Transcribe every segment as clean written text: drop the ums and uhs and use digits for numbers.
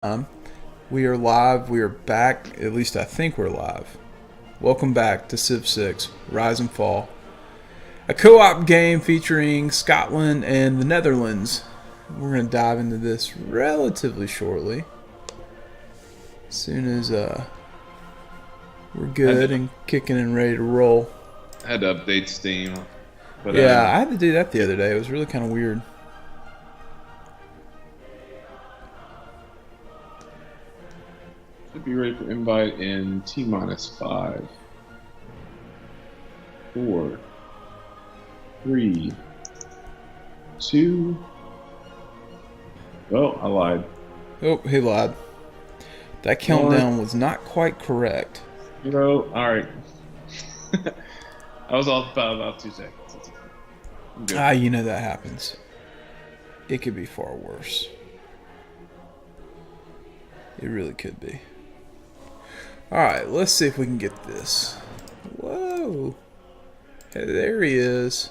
We are live. We are back. At least I think we're live. Welcome back to Civ 6 Rise and Fall, a co-op game featuring Scotland and the Netherlands. We're going to dive into this relatively shortly. As soon as we're good and kicking and ready to roll. I had to update Steam. But, yeah, I had to do that the other day. It was really kind of weird. Should be ready for invite in T-5, 4, 3, 2. Oh, I lied. Oh, he lied. That countdown was not quite correct. All right. I was off by about 2 seconds. You know that happens. It could be far worse. It really could be. Alright, let's see if we can get this. Whoa. Hey, there he is.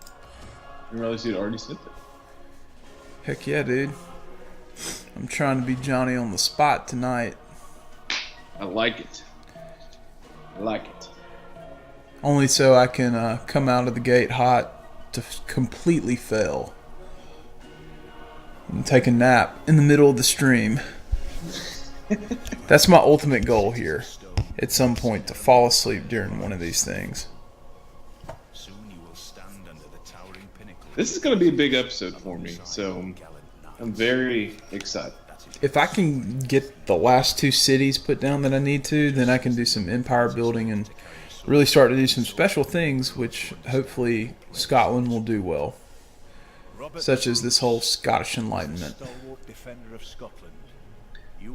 I didn't realize you'd already sent it. Heck yeah, dude. I'm trying to be Johnny on the spot tonight. I like it. I like it. Only so I can come out of the gate hot to completely fail. And take a nap in the middle of the stream. That's my ultimate goal here. At some point to fall asleep during one of these things. This is going to be a big episode for me, so I'm very excited. If I can get the last 2 cities put down that I need to, then I can do some empire building and really start to do some special things, which hopefully Scotland will do well. Such as this whole Scottish Enlightenment.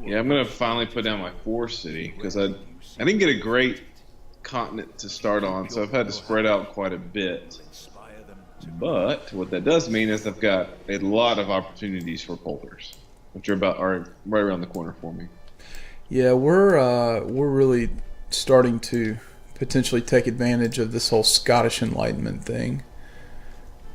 Yeah, I'm going to finally put down my 4th city, because I didn't get a great continent to start on, so I've had to spread out quite a bit. But what that does mean is I've got a lot of opportunities for polders, which are right around the corner for me. Yeah, we're really starting to potentially take advantage of this whole Scottish Enlightenment thing.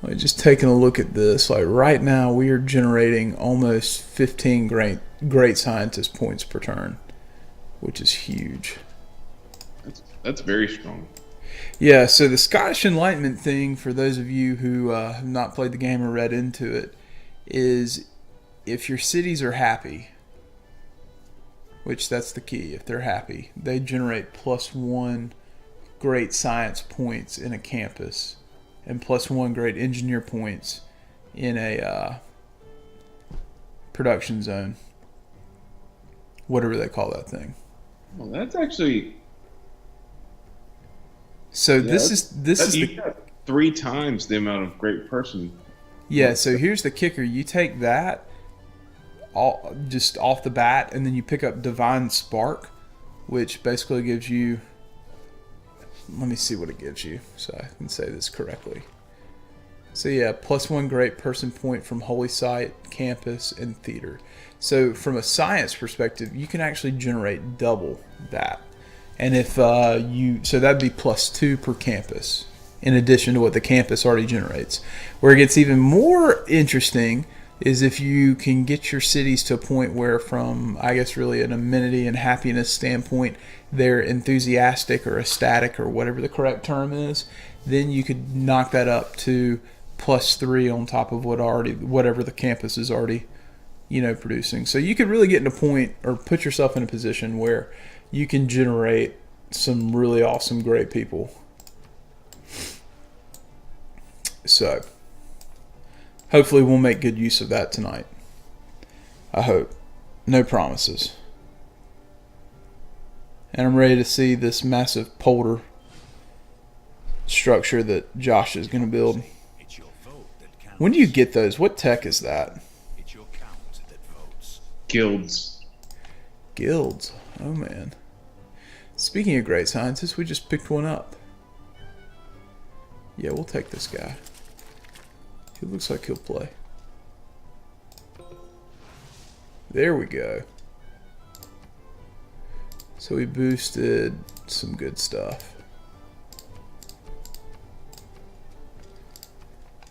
Like, just taking a look at this, like right now we are generating almost 15 great scientist points per turn, which is huge. That's very strong. Yeah, so the Scottish Enlightenment thing, for those of you who have not played the game or read into it, is if your cities are happy, which that's the key, if they're happy, they generate +1 great science points in a campus and +1 great engineer points in a production zone. Whatever they call that thing. Well, that's actually... So this is you got 3 times the amount of great person. Yeah, so here's the kicker. You take that just off the bat, and then you pick up Divine Spark, which basically gives you... Let me see what it gives you so I can say this correctly. So yeah, +1 great person point from Holy Site, Campus, and Theater. So from a science perspective, you can actually generate double that. And if so that'd be +2 per campus, in addition to what the campus already generates. Where it gets even more interesting is if you can get your cities to a point where, from, I guess, really an amenity and happiness standpoint, they're enthusiastic or ecstatic or whatever the correct term is, then you could knock that up to +3 on top of whatever the campus is already, producing. So you could really get in a point or put yourself in a position where you can generate some really awesome, great people. So, hopefully we'll make good use of that tonight. I hope. No promises. And I'm ready to see this massive polder structure that Josh is going to build. When do you get those? What tech is that? Guilds. Guilds. Oh, man. Speaking of great scientists, we just picked one up. Yeah, we'll take this guy. He looks like he'll play. There we go. So we boosted some good stuff.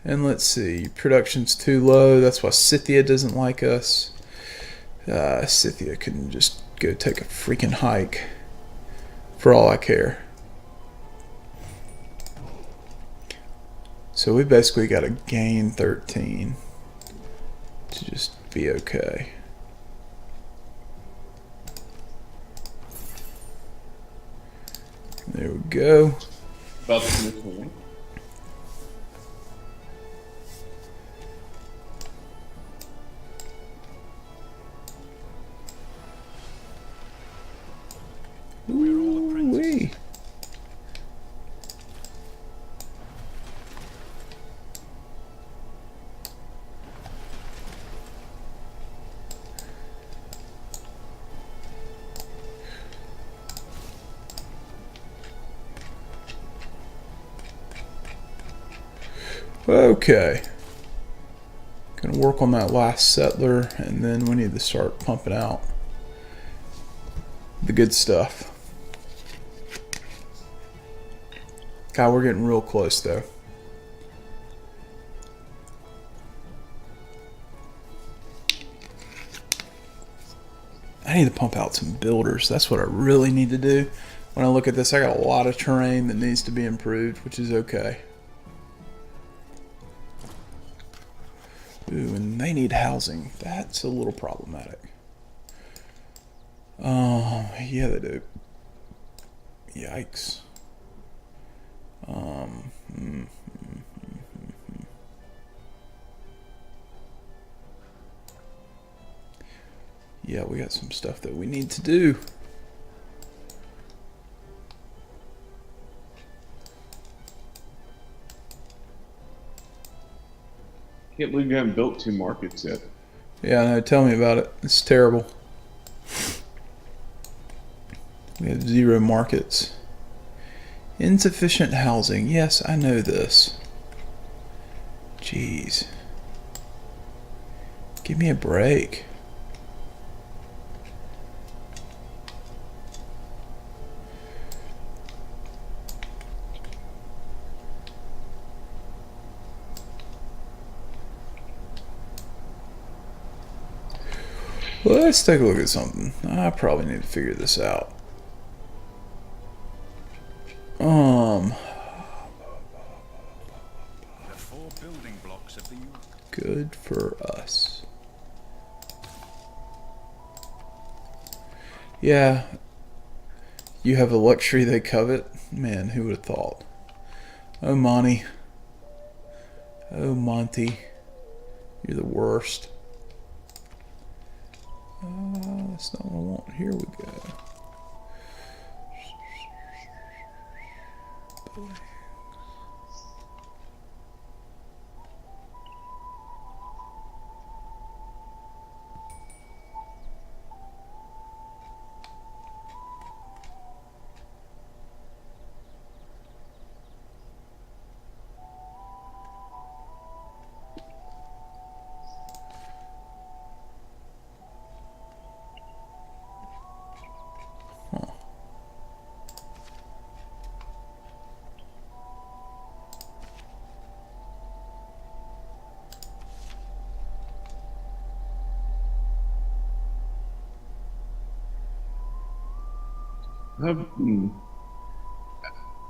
And let's see, production's too low. That's why Scythia doesn't like us. Scythia can just go take a freaking hike. For all I care. So we basically got to gain 13 to just be okay. There we go. About the point. Ooh-wee. Okay. Gonna work on that last settler, and then we need to start pumping out the good stuff. God, we're getting real close though. I need to pump out some builders. That's what I really need to do. When I look at this, I got a lot of terrain that needs to be improved, which is okay. Ooh, and they need housing. That's a little problematic. Yeah, they do. Yikes. Yeah, we got some stuff that we need to do. Can't believe you haven't built 2 markets yet. Yeah, no, tell me about it. It's terrible. We have 0 markets. Insufficient housing. Yes, I know this. Jeez. Give me a break. Let's take a look at something. I probably need to figure this out. The 4 building blocks of the Good for us. Yeah. You have a luxury they covet? Man, who would have thought? Oh, Monty. Oh, Monty. You're the worst. That's not what I want. Here we go.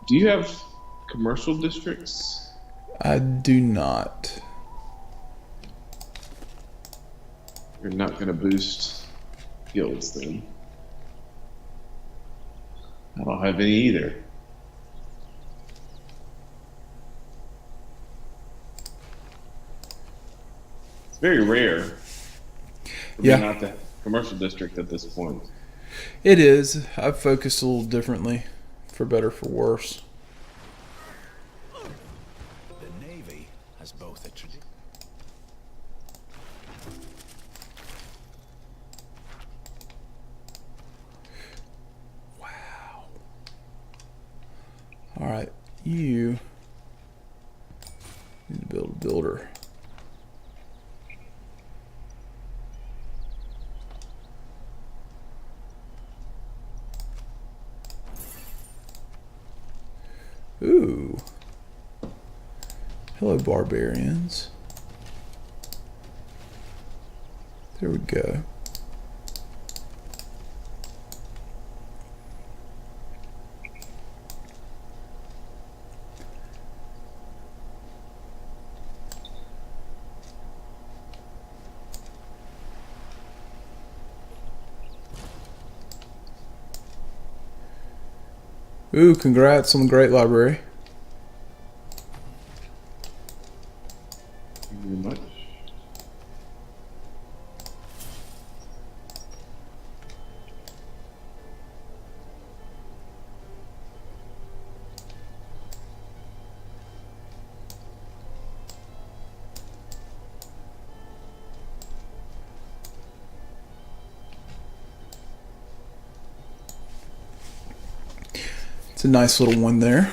Do you have commercial districts? I do not. You're not going to boost guilds then. I don't have any either. It's very rare for Yeah. me not to have a commercial district at this point. It is. I've focused a little differently, for better, for worse. The Navy has both a tradition. Wow. Alright, you need to build a builder. Ooh. Hello, barbarians. There we go. Ooh, congrats on the great library. Thank you very much. It's a nice little one there.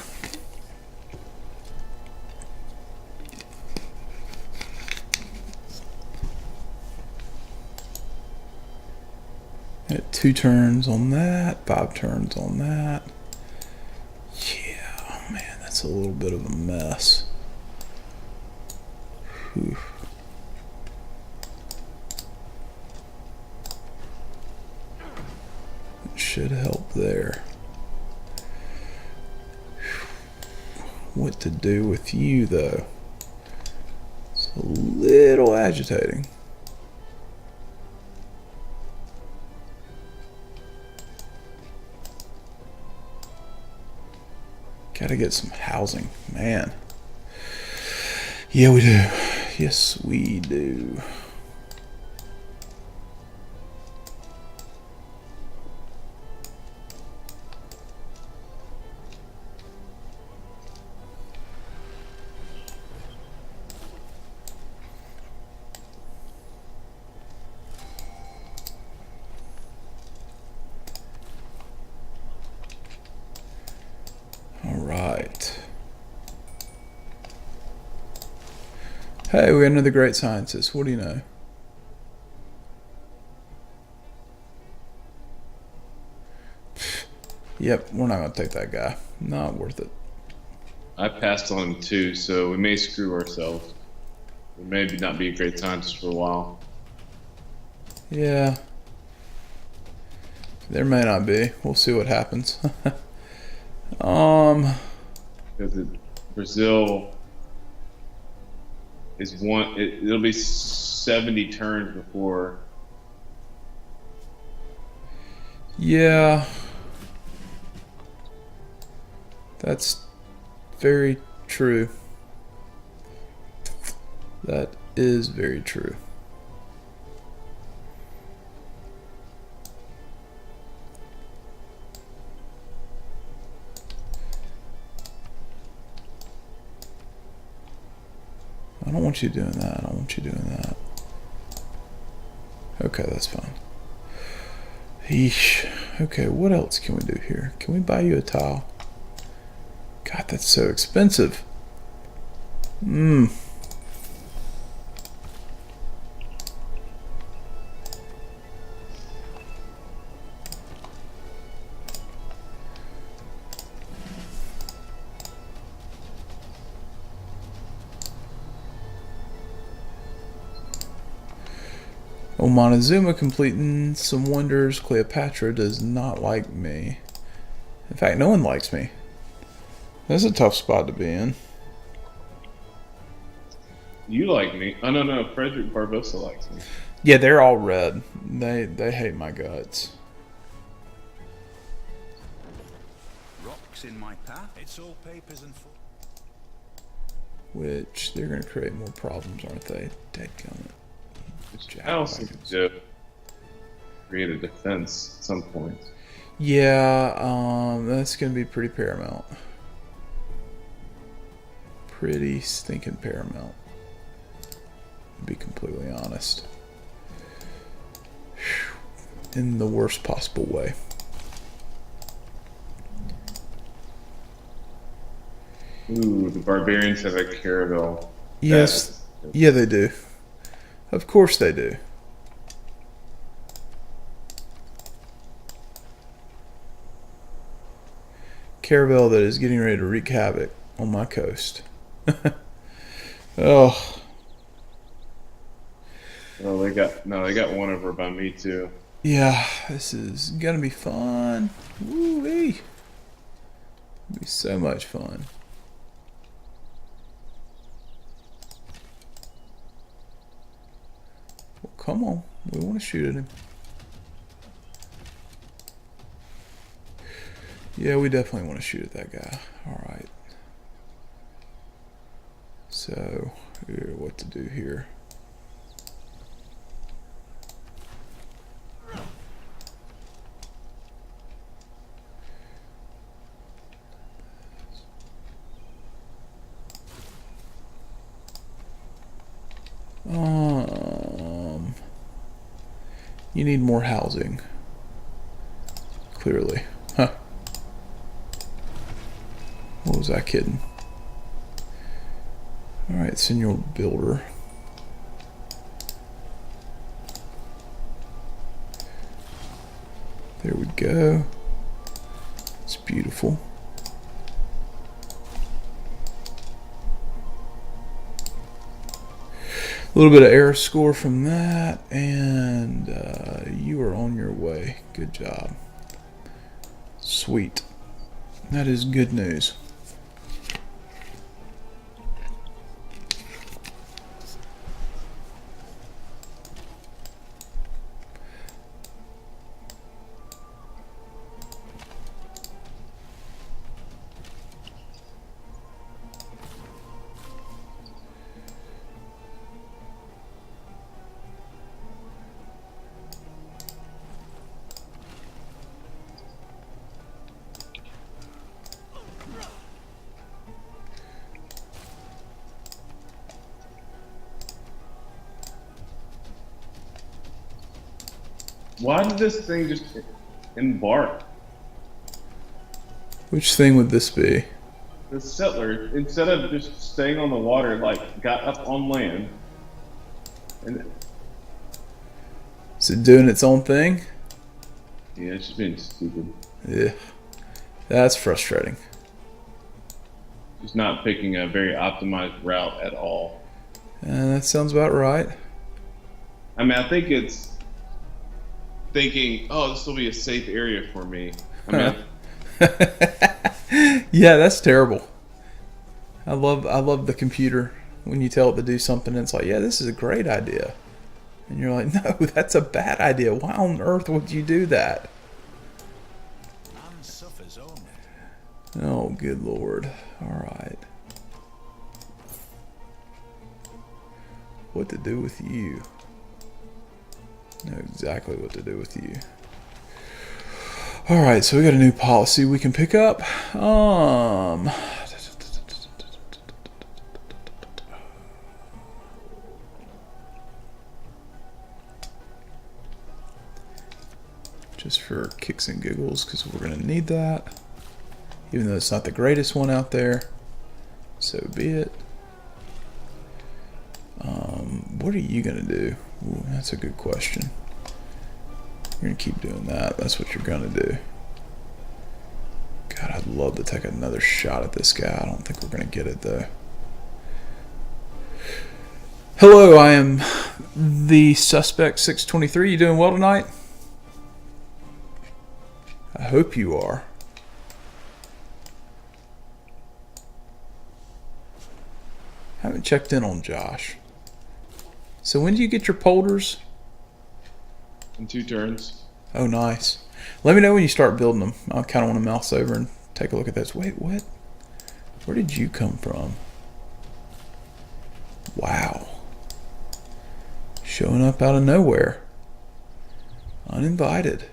At 2 turns on that, 5 turns on that. Yeah, man, that's a little bit of a mess. Whew. It should help there. What to do with you, though? It's a little agitating. Gotta get some housing, man. Yeah, we do. Yes, we do. Hey, we got another great scientist. What do you know? Yep, we're not going to take that guy. Not worth it. I passed on him too, so we may screw ourselves. We may not be a great scientist for a while. Yeah. There may not be. We'll see what happens. Because Brazil is it'll be 70 turns before. Yeah. That's very true. That is very true. I don't want you doing that. I don't want you doing that. Okay, that's fine. Eesh. Okay, what else can we do here? Can we buy you a tile? God, that's so expensive. Oh, Montezuma completing some wonders. Cleopatra does not like me. In fact, no one likes me. That's a tough spot to be in. You like me? Oh no, Frederick Barbosa likes me. Yeah, they're all red. They hate my guts. Rocks in my path. It's all papers and Which, they're going to create more problems, aren't they? Dadgummit. I also do create a defense at some point. Yeah, that's going to be pretty paramount. Pretty stinking paramount. To be completely honest. In the worst possible way. Ooh, the barbarians have a caravel. Yes. Yeah, they do. Of course they do. Caravel that is getting ready to wreak havoc on my coast. Oh. Oh, they got one over by me too. Yeah, this is gonna be fun. Woo-wee. It'll be so much fun. Well, come on. We want to shoot at him. Yeah, we definitely want to shoot at that guy. Alright. So, what to do here? You need more housing. Clearly. Huh. What was I kidding? Alright, Senor Builder. There we go. It's beautiful. A little bit of error score from that, and you are on your way. Good job. Sweet. That is good news. Why did this thing just embark? Which thing would this be? The settler, instead of just staying on the water, like got up on land. And Is it doing its own thing? yeah, it's just being stupid. Yeah. That's frustrating. Just not picking a very optimized route at all. That sounds about right. I mean, I think it's thinking, oh, this will be a safe area for me. I mean, Yeah, that's terrible. I love the computer when you tell it to do something and it's like, yeah, this is a great idea. And you're like, no, that's a bad idea. Why on earth would you do that? Man suffers only. Oh, good Lord. Alright. What to do with you? Know exactly what to do with you. Alright, so we got a new policy we can pick up. Just for kicks and giggles, because we're going to need that. Even though it's not the greatest one out there. So be it. What are you going to do? Ooh, that's a good question. You're going to keep doing that. That's what you're going to do. God, I'd love to take another shot at this guy. I don't think we're going to get it, though. Hello, I am the Suspect 623. You doing well tonight? I hope you are. Haven't checked in on Josh. So when do you get your polders? in 2 turns. Oh, nice. Let me know when you start building them. I kind of want to mouse over and take a look at those. Wait, what? Where did you come from? Wow. Showing up out of nowhere. Uninvited.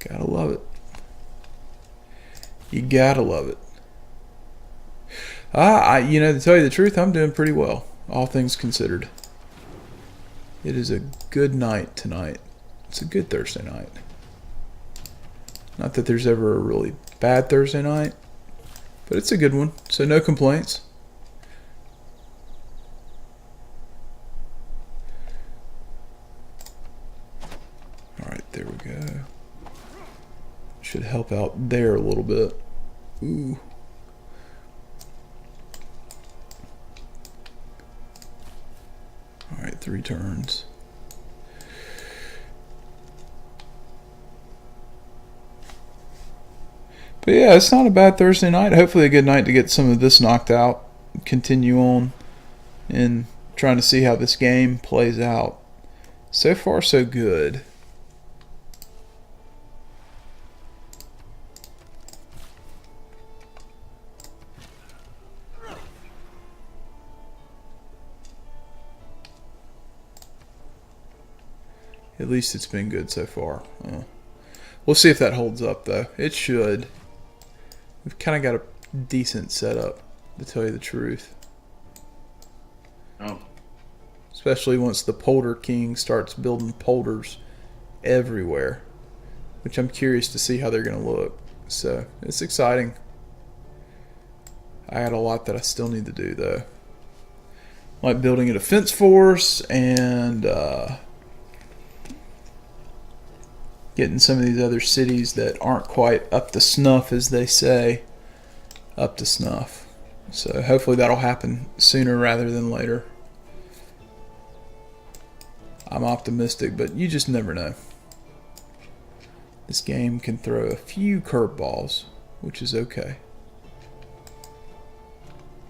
Gotta love it. You gotta love it. You know, to tell you the truth, I'm doing pretty well, all things considered. It is a good night tonight. It's a good Thursday night. Not that there's ever a really bad Thursday night, but it's a good one, so no complaints. Alright, there we go. Should help out there a little bit. Ooh. Alright, 3 turns. But yeah, it's not a bad Thursday night. Hopefully a good night to get some of this knocked out. Continue on and trying to see how this game plays out. So far, so good. At least it's been good so far. We'll see if that holds up, though. It should. We've kind of got a decent setup, to tell you the truth. Oh. Especially once the Polder King starts building polders everywhere. Which I'm curious to see how they're going to look. So, it's exciting. I got a lot that I still need to do, though. Like building a defense force and getting some of these other cities that aren't quite up to snuff, as they say, up to snuff. So hopefully that'll happen sooner rather than later. I'm optimistic, but you just never know. This game can throw a few curveballs, which is okay.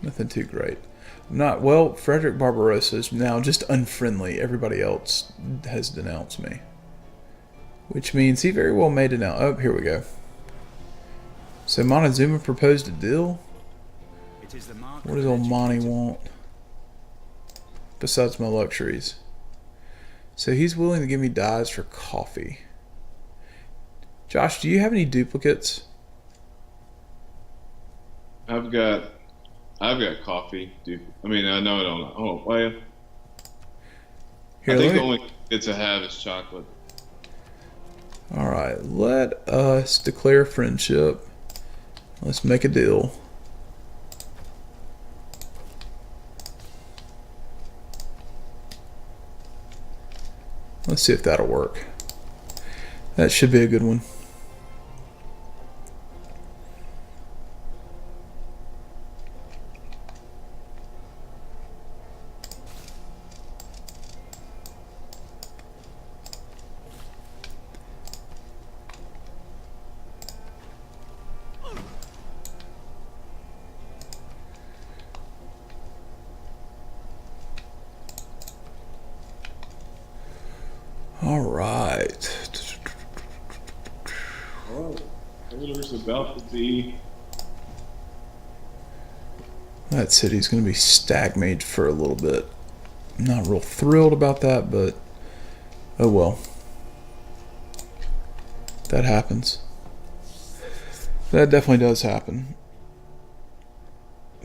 Nothing too great. Well, Frederick Barbarossa is now just unfriendly. Everybody else has denounced me. Which means he very well may denounce. Oh, here we go. So Montezuma proposed a deal? What does old Monty want? Besides my luxuries. So he's willing to give me dyes for coffee. Josh, do you have any duplicates? I've got coffee. I mean, I know I don't. Oh, well, Here, I think the only it's I have is chocolate. Alright, let us declare friendship. Let's make a deal. Let's see if that'll work. That should be a good one. All right. Oh, Polder's about to be. That city's going to be stagnated for a little bit. I'm not real thrilled about that, but oh well. That happens. That definitely does happen.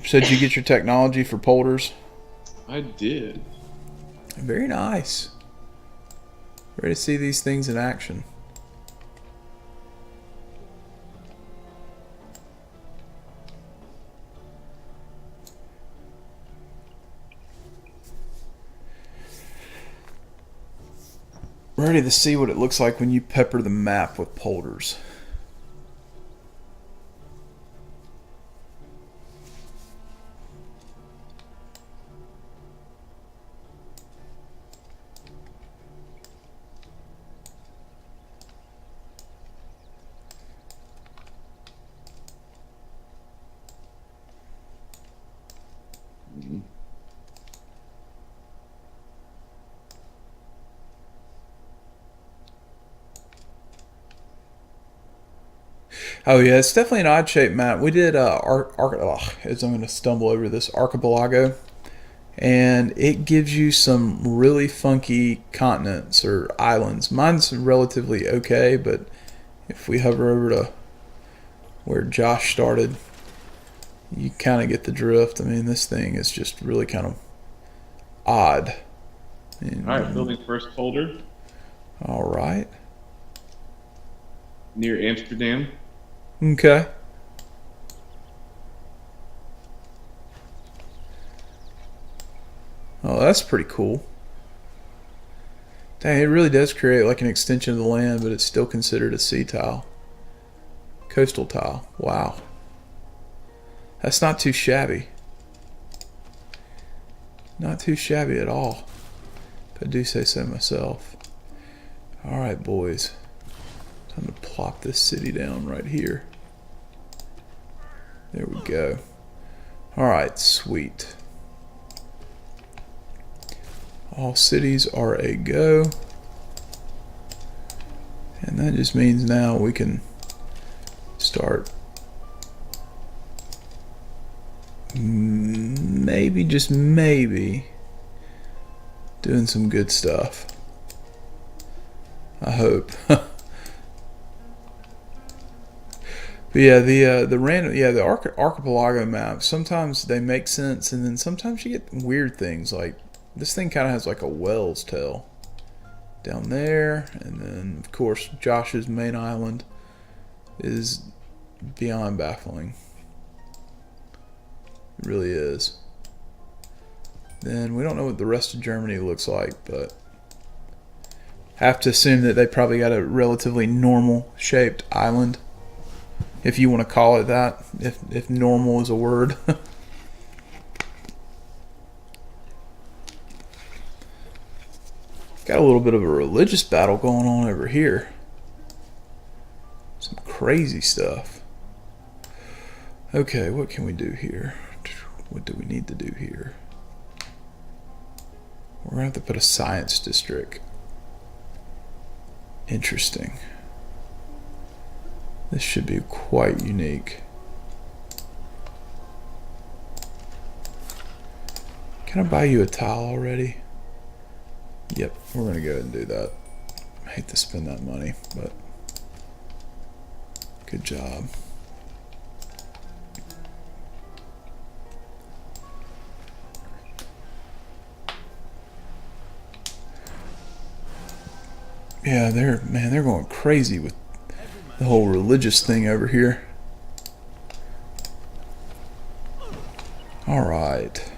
So did you get your technology for polders? I did. Very nice. Ready to see these things in action. Ready to see what it looks like when you pepper the map with polders. Oh yeah, it's definitely an odd shaped map. We did as I'm going to stumble over this, Archipelago, and it gives you some really funky continents or islands. Mine's relatively okay, but if we hover over to where Josh started, you kind of get the drift. I mean, this thing is just really kind of odd. And, All right, building first polder all right. near Amsterdam. Okay. Oh, that's pretty cool. Dang, it really does create like an extension of the land, but it's still considered a sea tile. Coastal tile. Wow. That's not too shabby. Not too shabby at all. If I do say so myself. Alright, boys. Time to plop this city down right here. There we go. Alright, sweet. All cities are a go. And that just means now we can start maybe, just maybe, doing some good stuff. I hope. But yeah, the random the archipelago maps, sometimes they make sense, and then sometimes you get weird things. Like this thing kind of has like a whale's tail down there, and then of course Josh's main island is beyond baffling. It really is. Then we don't know what the rest of Germany looks like, but have to assume that they probably got a relatively normal shaped island, if you want to call it that, if normal is a word. Got a little bit of a religious battle going on over here. Some crazy stuff. Okay, what can we do here? What do we need to do here? We're going to have to put a science district. Interesting. This should be quite unique. Can I buy you a tile already? Yep, we're going to go ahead and do that. I hate to spend that money, but good job. Yeah, they're going crazy with the whole religious thing over here. All right.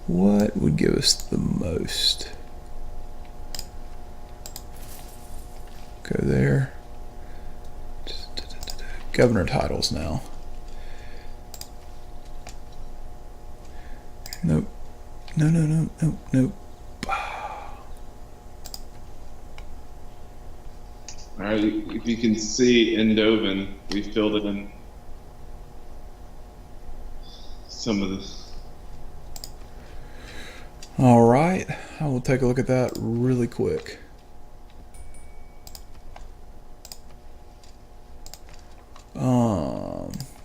What would give us the most? Go there. Governor titles now. Nope. Nope. Alright, if you can see Eindhoven, we filled it in some of this. Alright, I will take a look at that really quick.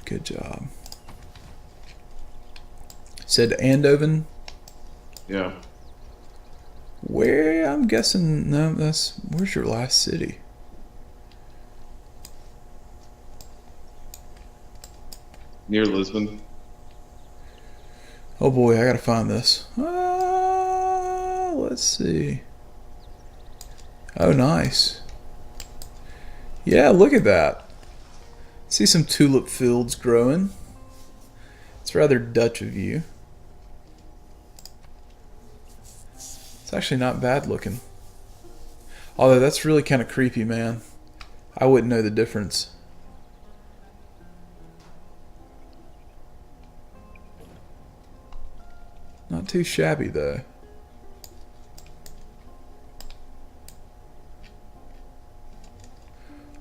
Good job. Said Eindhoven? Yeah. Where? I'm guessing, no, where's your last city? Near Lisbon. Oh boy, I gotta find this. Let's see. Oh, nice. Yeah, look at that. See some tulip fields growing. It's rather Dutch of you. It's actually not bad looking. Although that's really kind of creepy, man. I wouldn't know the difference. Not too shabby though.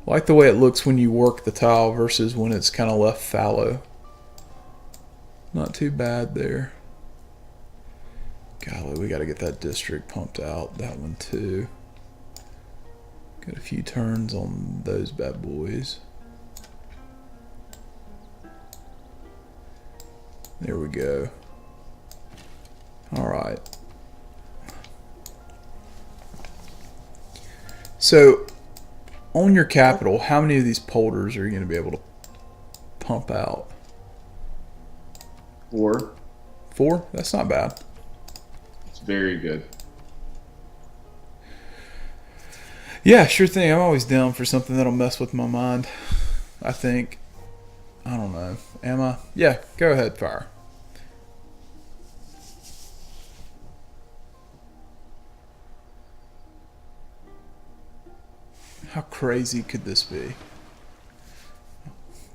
I like the way it looks when you work the tile versus when it's kind of left fallow. Not too bad there. Golly, we got to get that district pumped out. That one too. Got a few turns on those bad boys. There we go. All right. So, on your capital, how many of these polders are you going to be able to pump out? 4. 4? That's not bad. It's very good. Yeah, sure thing. I'm always down for something that'll mess with my mind. I think. I don't know. Am I? Yeah, go ahead, fire. How crazy could this be?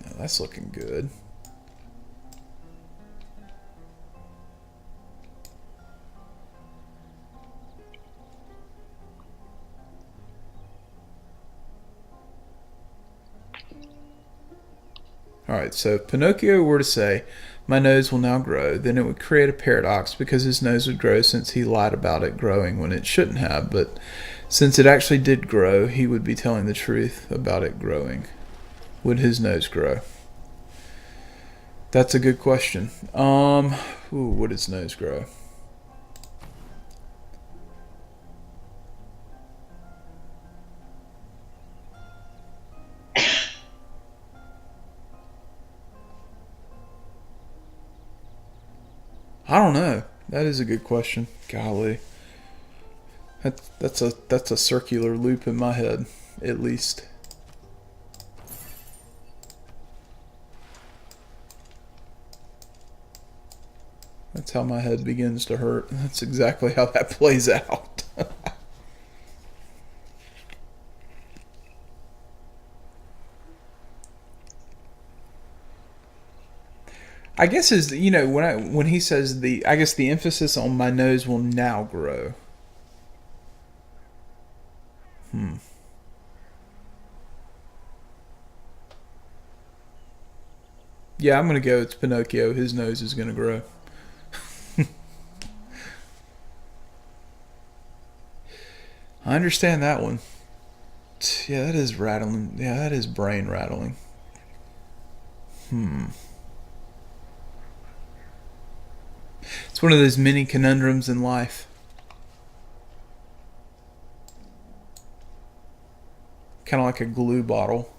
Now that's looking good. Alright, so if Pinocchio were to say, "My nose will now grow," then it would create a paradox because his nose would grow since he lied about it growing when it shouldn't have, but since it actually did grow, he would be telling the truth about it growing. Would his nose grow? That's a good question. What does nose grow? I don't know. That is a good question. Golly, that's a circular loop in my head, at least. That's how my head begins to hurt. That's exactly how that plays out. I guess is when he says I guess the emphasis on my nose will now grow. Yeah, I'm gonna go. It's Pinocchio. His nose is gonna grow. I understand that one. Yeah, that is rattling. Yeah, that is brain rattling. It's one of those many conundrums in life. Kind of like a glue bottle.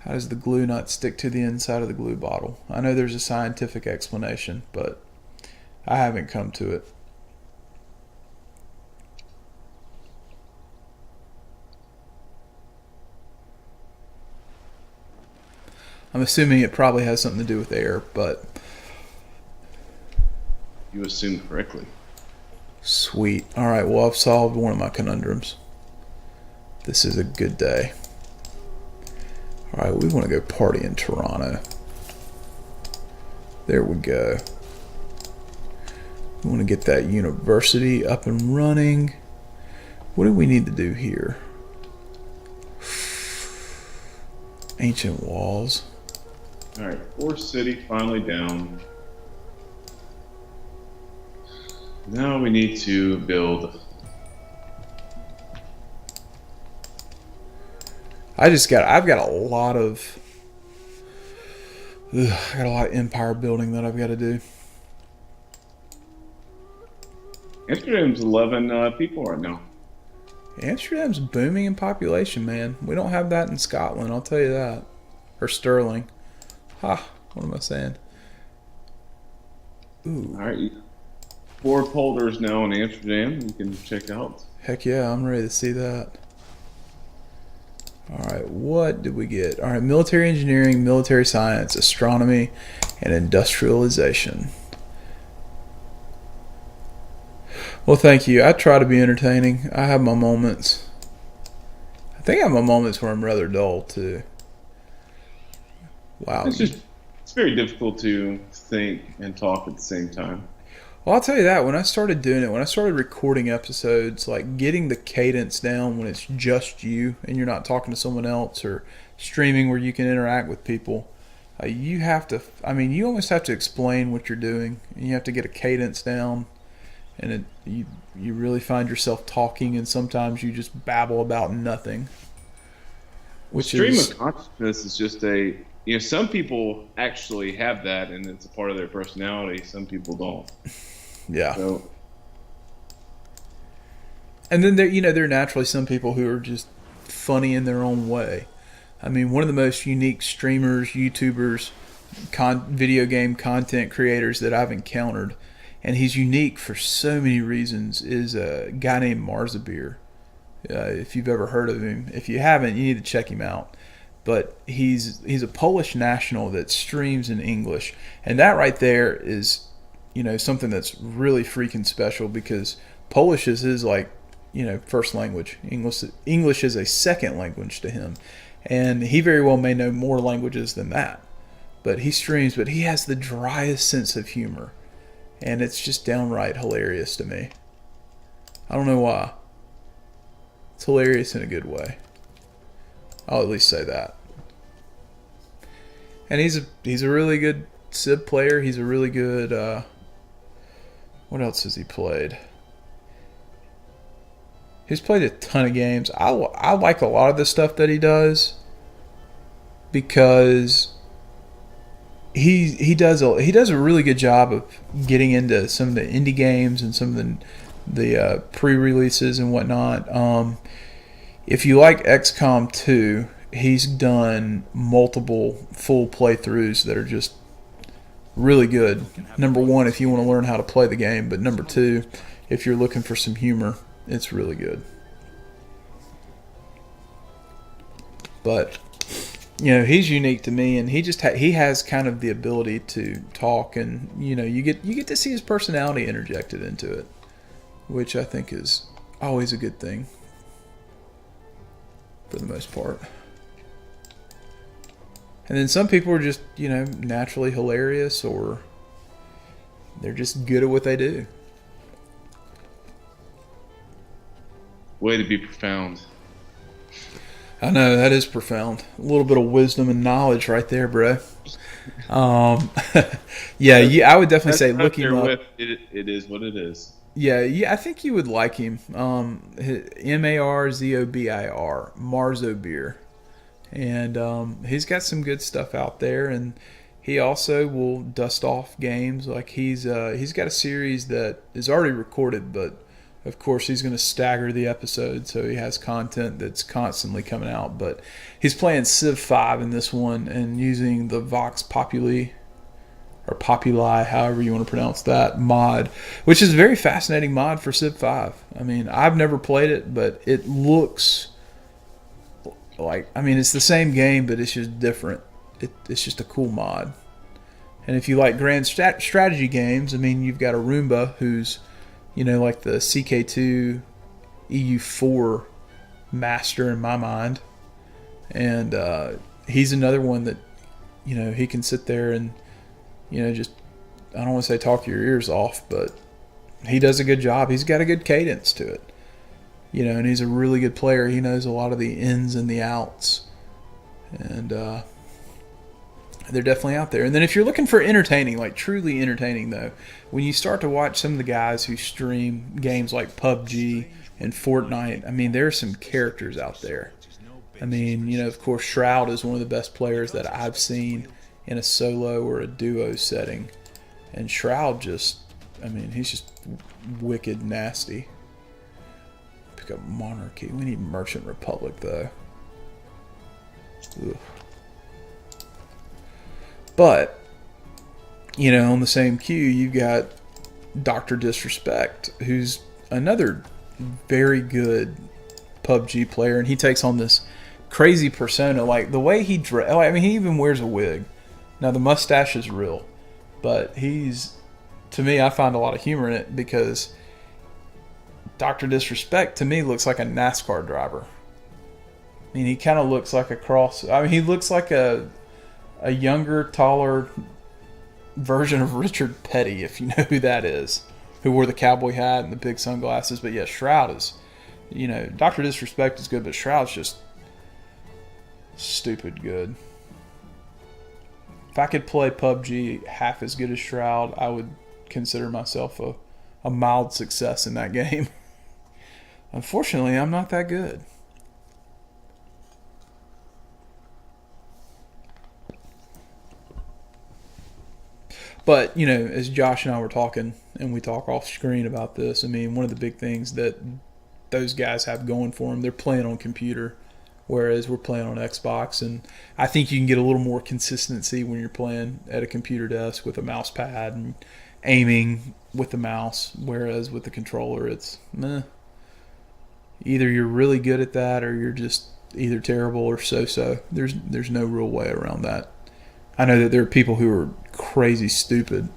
How does the glue not stick to the inside of the glue bottle? I know there's a scientific explanation, but I haven't come to it. I'm assuming it probably has something to do with air, but You assumed correctly. sweet. All right, well, I've solved one of my conundrums. This is a good day. All right, we want to go party in Toronto. There we go. We want to get that university up and running. What do we need to do here? Ancient walls. All right, Forest City finally down. Now we need to build. I've got a lot of empire building that I've got to do. Amsterdam's 11 people right now. Amsterdam's booming in population, man. We don't have that in Scotland, I'll tell you that. Or Sterling. Ha, what am I saying? Ooh, All right, 4 polders now in Amsterdam. You can check out. heck yeah, I'm ready to see that. Alright, what did we get? Alright, military engineering, military science, astronomy, and industrialization. Well, thank you. I try to be entertaining. I have my moments. I think I have my moments where I'm rather dull, too. Wow. It's very difficult to think and talk at the same time. Well, I'll tell you that. When I started doing it, when I started recording episodes, like getting the cadence down when it's just you and you're not talking to someone else, or streaming where you can interact with people, you have to, you almost have to explain what you're doing, and you have to get a cadence down, and you really find yourself talking, and sometimes you just babble about nothing. Stream of consciousness is just some people actually have that and it's a part of their personality. Some people don't. Yeah. So, and then there are naturally some people who are just funny in their own way. One of the most unique streamers, YouTubers, video game content creators that I've encountered, and he's unique for so many reasons, is a guy named Marzabeer. If you've ever heard of him. If you haven't, you need to check him out. But he's a Polish national that streams in English. And that right there is, something that's really freaking special, because Polish is his first language. English is a second language to him. And he very well may know more languages than that. But he streams, but he has the driest sense of humor. And it's just downright hilarious to me. I don't know why. It's hilarious in a good way. I'll at least say that. And he's a really good Civ player. He's a really good... what else has he played? He's played a ton of games. I like a lot of the stuff that he does, because he does a really good job of getting into some of the indie games and some of the pre-releases and whatnot. If you like XCOM 2, he's done multiple full playthroughs that are just really good. Number one, if you want to learn how to play the game, but number two, if you're looking for some humor, it's really good. But he's unique to me, and he has kind of the ability to talk, and you get to see his personality interjected into it, which I think is always a good thing for the most part. And then some people are just, naturally hilarious, or they're just good at what they do. Way to be profound. I know, that is profound. A little bit of wisdom and knowledge right there, bro. Yeah, I would definitely say look him up. It is what it is. Yeah, I think you would like him. Marzobir, Marzobir. And he's got some good stuff out there, and he also will dust off games. Like he's got a series that is already recorded, but of course he's going to stagger the episodes, so he has content that's constantly coming out. But he's playing Civ 5 in this one and using the Vox Populi, or Populi, however you want to pronounce that, mod, which is a very fascinating mod for Civ 5. I mean, I've never played it, but it looks like, it's the same game, but it's just different. It's just a cool mod. And if you like grand strategy games, you've got a Roomba who's, like the CK2 EU4 master in my mind. And he's another one that, he can sit there and, just, I don't want to say talk your ears off, but he does a good job. He's got a good cadence to it. And he's a really good player. He knows a lot of the ins and the outs. And they're definitely out there. And then if you're looking for entertaining, like truly entertaining though, when you start to watch some of the guys who stream games like PUBG and Fortnite, there are some characters out there. Of course, Shroud is one of the best players that I've seen in a solo or a duo setting. And Shroud just, he's just wicked nasty. Pick up Monarchy. We need Merchant Republic though. Ugh. But, on the same cue, you've got Dr. Disrespect, who's another very good PUBG player, and he takes on this crazy persona. Like, the way he he even wears a wig. Now, the mustache is real, but to me, I find a lot of humor in it, because Dr. Disrespect, to me, looks like a NASCAR driver. He kind of looks like a cross. He looks like a younger, taller version of Richard Petty, if you know who that is, who wore the cowboy hat and the big sunglasses. But yeah, Shroud is, Dr. Disrespect is good, but Shroud's just stupid good. If I could play PUBG half as good as Shroud, I would consider myself a mild success in that game. Unfortunately, I'm not that good. But, as Josh and I were talking, and we talk off screen about this, one of the big things that those guys have going for them, they're playing on computer, whereas we're playing on Xbox. And I think you can get a little more consistency when you're playing at a computer desk with a mouse pad and aiming with the mouse, whereas with the controller, it's meh. Either you're really good at that, or you're just either terrible or so-so. There's no real way around that. I know that there are people who are crazy stupid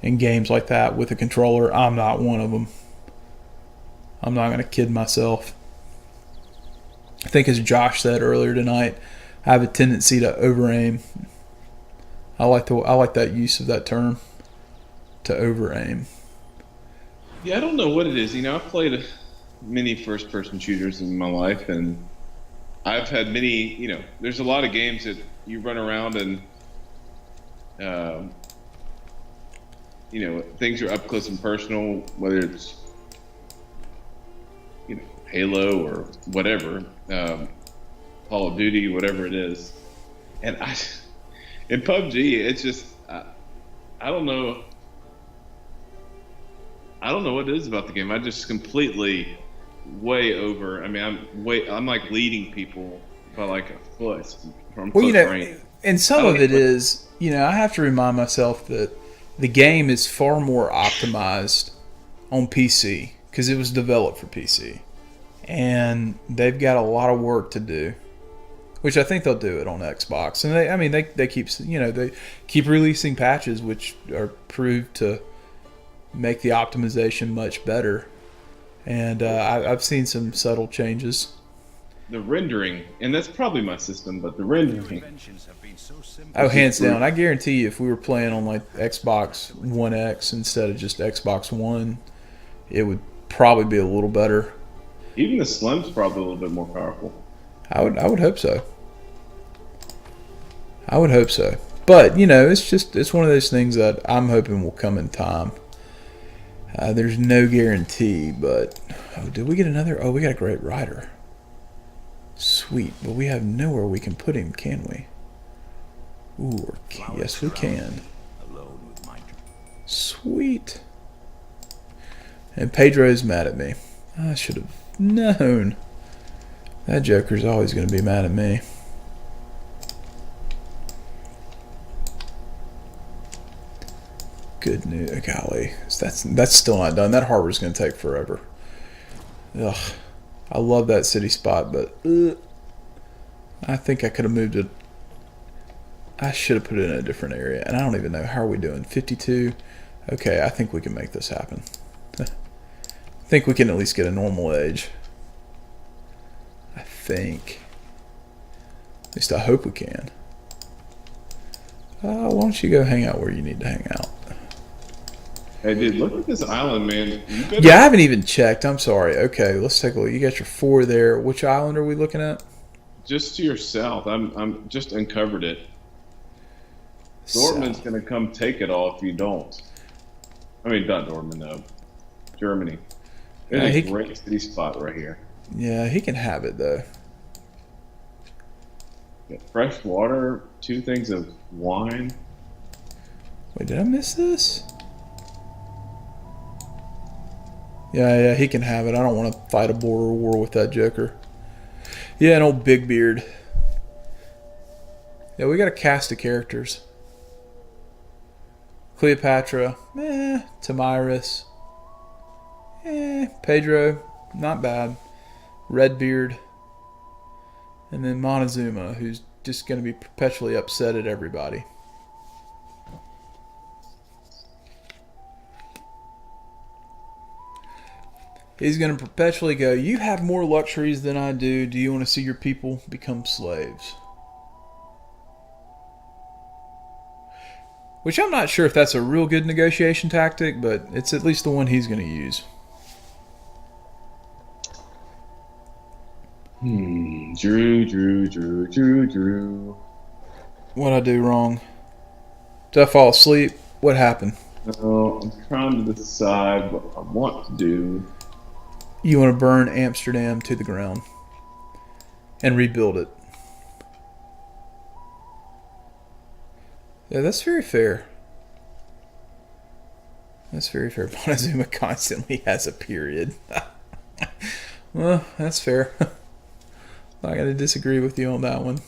in games like that with a controller. I'm not one of them. I'm not going to kid myself. I think, as Josh said earlier tonight, I have a tendency to over-aim. I like that use of that term, to over-aim. Yeah, I don't know what it is. I've played many first-person shooters in my life, and I've had many, there's a lot of games that you run around and, things are up close and personal, whether it's, Halo or whatever, Call of Duty, whatever it is. And in PUBG, it's just I don't know. I don't know what it is about the game. I just completely way over. I mean, I'm like leading people by like a foot from Well, close range. and I some don't of it even. is, I have to remind myself that the game is far more optimized on PC because it was developed for PC, and they've got a lot of work to do. Which I think they'll do it on Xbox, and they keep they keep releasing patches which are proved to make the optimization much better. And I've seen some subtle changes. The rendering, and that's probably my system, but the rendering Inventions have been so simple. Oh, is just hands down, brutal. I guarantee you, if we were playing on like Xbox One X instead of just Xbox One, it would probably be a little better. Even the Slim's probably a little bit more powerful. I would hope so. I would hope so. But it's one of those things that I'm hoping will come in time. There's no guarantee, but did we get another? Oh, we got a great rider. Sweet, but we have nowhere we can put him, can we? Ooh, yes we can. Alone with my Sweet. And Pedro's mad at me. I should have known. That Joker's always going to be mad at me. Good news. Golly. That's still not done. That harbor's going to take forever. Ugh. I love that city spot, but I think I could have moved it. I should have put it in a different area, and I don't even know. How are we doing? 52? Okay, I think we can make this happen. I think we can at least get a normal age. I think. At least I hope we can. Why don't you go hang out where you need to hang out? Hey, dude, look at this island, man. You better, Yeah, I haven't even checked. I'm sorry. Okay, let's take a look. You got your 4 there. Which island are we looking at? just to your south. I'm just uncovered it. Dortmund's South. gonna come take it all if you don't. I mean, not Dortmund, no. Germany. Yeah, It's he a c- great city spot right here. Yeah, he can have it though. Got fresh water, 2 things of wine. Wait, did I miss this? Yeah, he can have it. I don't want to fight a border war with that Joker. Yeah, an old big beard. Yeah, we got a cast of characters. Cleopatra, Tamiris, Pedro, not bad. Redbeard, and then Montezuma, who's just going to be perpetually upset at everybody. He's going to perpetually go, "You have more luxuries than I do. Do you want to see your people become slaves?" Which I'm not sure if that's a real good negotiation tactic, but it's at least the one he's going to use. Drew. What'd I do wrong? Did I fall asleep? What happened? No, I'm trying to decide what I want to do. You want to burn Amsterdam to the ground and rebuild it. Yeah, that's very fair. That's very fair. Montezuma constantly has a period. Well, that's fair. I'm not going to disagree with you on that one.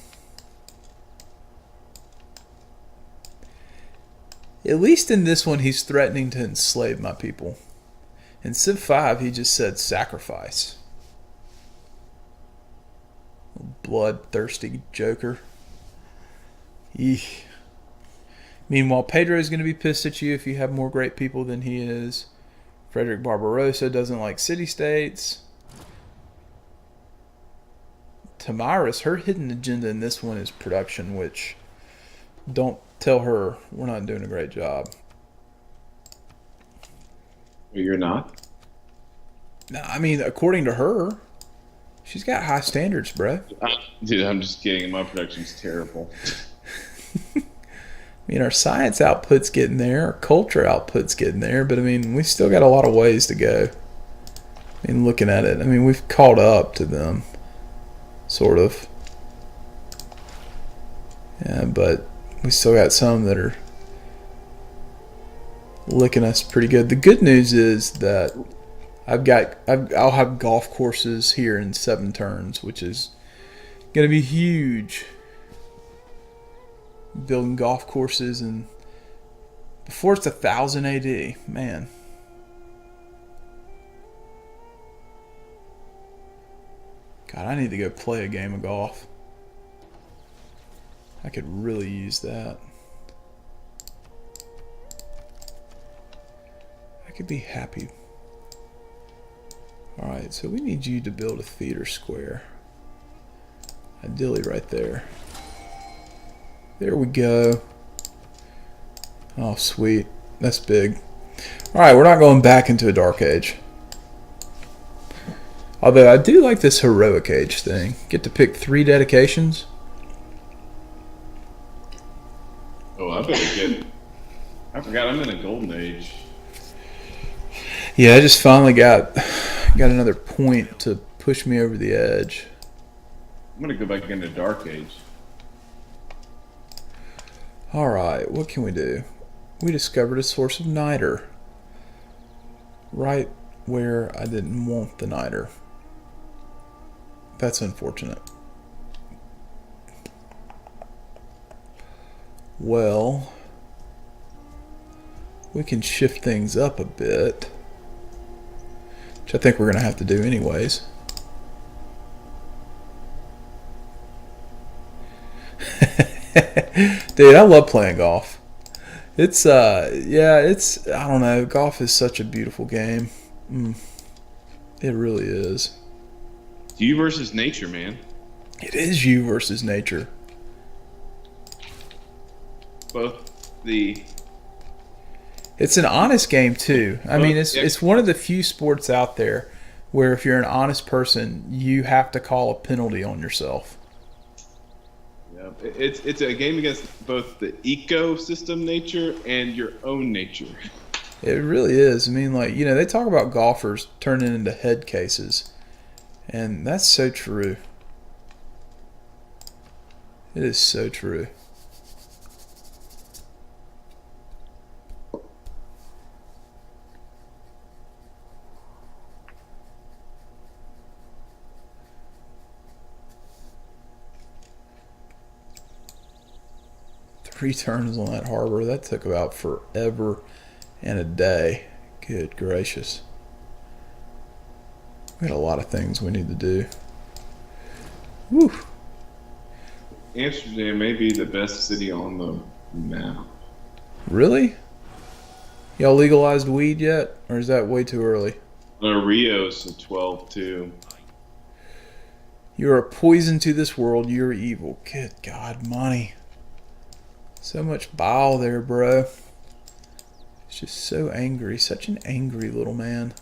At least in this one, he's threatening to enslave my people. In Civ 5, he just said sacrifice. Bloodthirsty Joker. Eek. Meanwhile, Pedro is going to be pissed at you if you have more great people than he is. Frederick Barbarossa doesn't like city-states. Tamiris, her hidden agenda in this one is production, which don't tell her we're not doing a great job. You're not? No, I mean, according to her, she's got high standards, bro. Dude, I'm just kidding. My production's terrible. I mean, our science output's getting there, our culture output's getting there, but I mean, we still got a lot of ways to go. I mean, looking at it, I mean, we've caught up to them, sort of. But we still got some that are licking us pretty good. The good news is that I'll have golf courses here in 7 turns, which is going to be huge. Building golf courses, and before it's 1,000 AD, man. God, I need to go play a game of golf. I could really use that. I could be happy. Alright, so we need you to build a theater square. Ideally right there. There we go. Oh, sweet. That's big. Alright, we're not going back into a dark age. Although I do like this heroic age thing. Get to pick 3 dedications. Oh, I better get. I forgot I'm in a golden age. Yeah, I just finally got another point to push me over the edge. I'm gonna go back into dark age. Alright, what can we do? We discovered a source of niter. Right where I didn't want the niter. That's unfortunate. Well, we can shift things up a bit, which I think we're going to have to do anyways. Dude, I love playing golf. It's I don't know, golf is such a beautiful game. It really is. You versus nature, man. It is you versus nature. Both the. It's an honest game too. I mean, it's one of the few sports out there where if you're an honest person, you have to call a penalty on yourself. Yeah, it's a game against both the ecosystem nature and your own nature. It really is. I mean, like, they talk about golfers turning into head cases, and that's so true. It is so true. Three turns on that harbor. That took about forever and a day. Good gracious. We got a lot of things we need to do. Woo. Amsterdam may be the best city on the map. Really? Y'all legalized weed yet? Or is that way too early? Rio's a 12 too. You're a poison to this world. You're evil. Good God, Monty. So much bile there, bro. He's just so angry. Such an angry little man.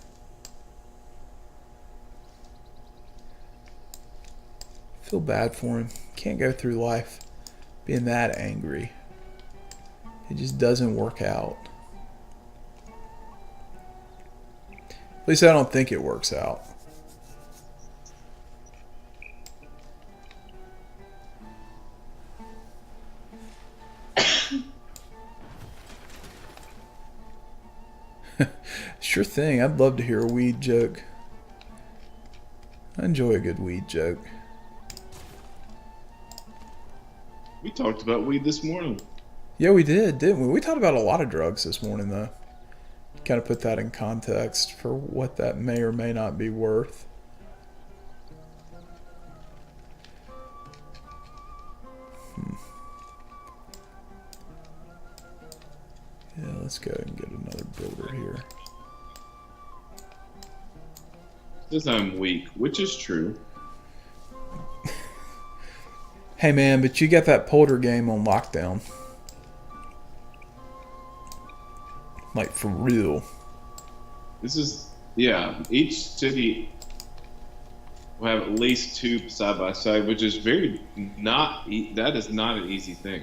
I feel bad for him. Can't go through life being that angry. It just doesn't work out. At least I don't think it works out. Sure thing. I'd love to hear a weed joke. I enjoy a good weed joke. We talked about weed this morning. Yeah, we did, didn't we? We talked about a lot of drugs this morning, though. Kind of put that in context for what that may or may not be worth. Yeah, let's go and get another builder here. Says I'm weak, which is true. Hey man, but you got that Polder game on lockdown. Like, for real. This is, yeah, each city will have at least 2 side by side, which is that is not an easy thing.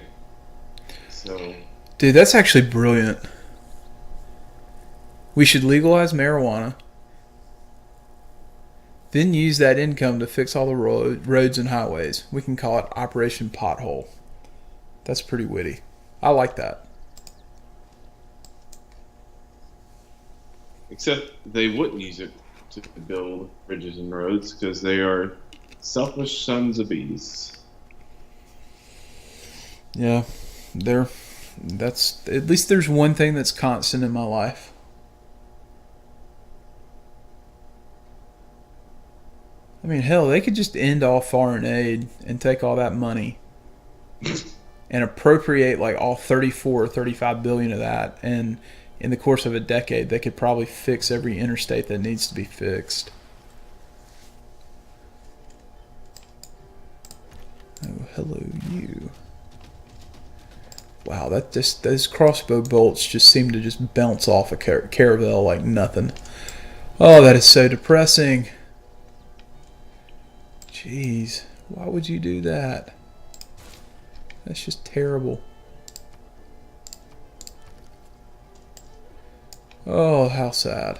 So, dude, that's actually brilliant. We should legalize marijuana, then use that income to fix all the roads and highways. We can call it Operation Pothole. That's pretty witty. I like that. Except they wouldn't use it to build bridges and roads because they are selfish sons of beasts. Yeah, that's at least there's one thing that's constant in my life. I mean, hell, they could just end all foreign aid and take all that money and appropriate like all 34 or 35 billion of that, and in the course of a decade they could probably fix every interstate that needs to be fixed. Oh, hello you. Wow, those crossbow bolts just seem to just bounce off a caravel like nothing. Oh, that is so depressing. Jeez, why would you do that? That's just terrible. Oh, how sad.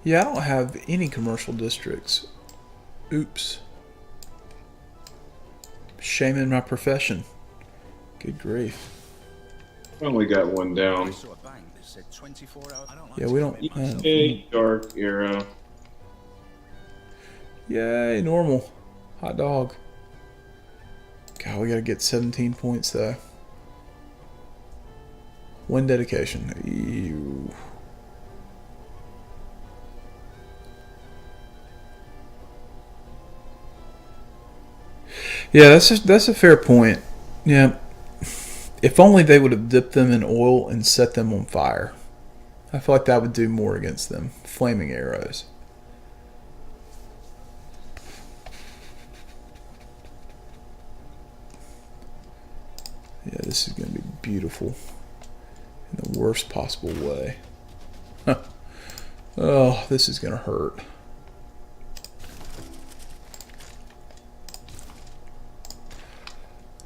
Yeah, I don't have any commercial districts. Oops. Shame in my profession. Good grief. I only got one I down. saw a bank that said 24 hours. I don't like Yeah, to we commit don't. myself. Yay, dark era. Yay, normal. Hot dog. God, we gotta get 17 points though. One dedication. Ew. Yeah, that's a fair point. Yeah. If only they would have dipped them in oil and set them on fire. I feel like that would do more against them. Flaming arrows. Yeah, this is going to be beautiful in the worst possible way. Oh, this is going to hurt.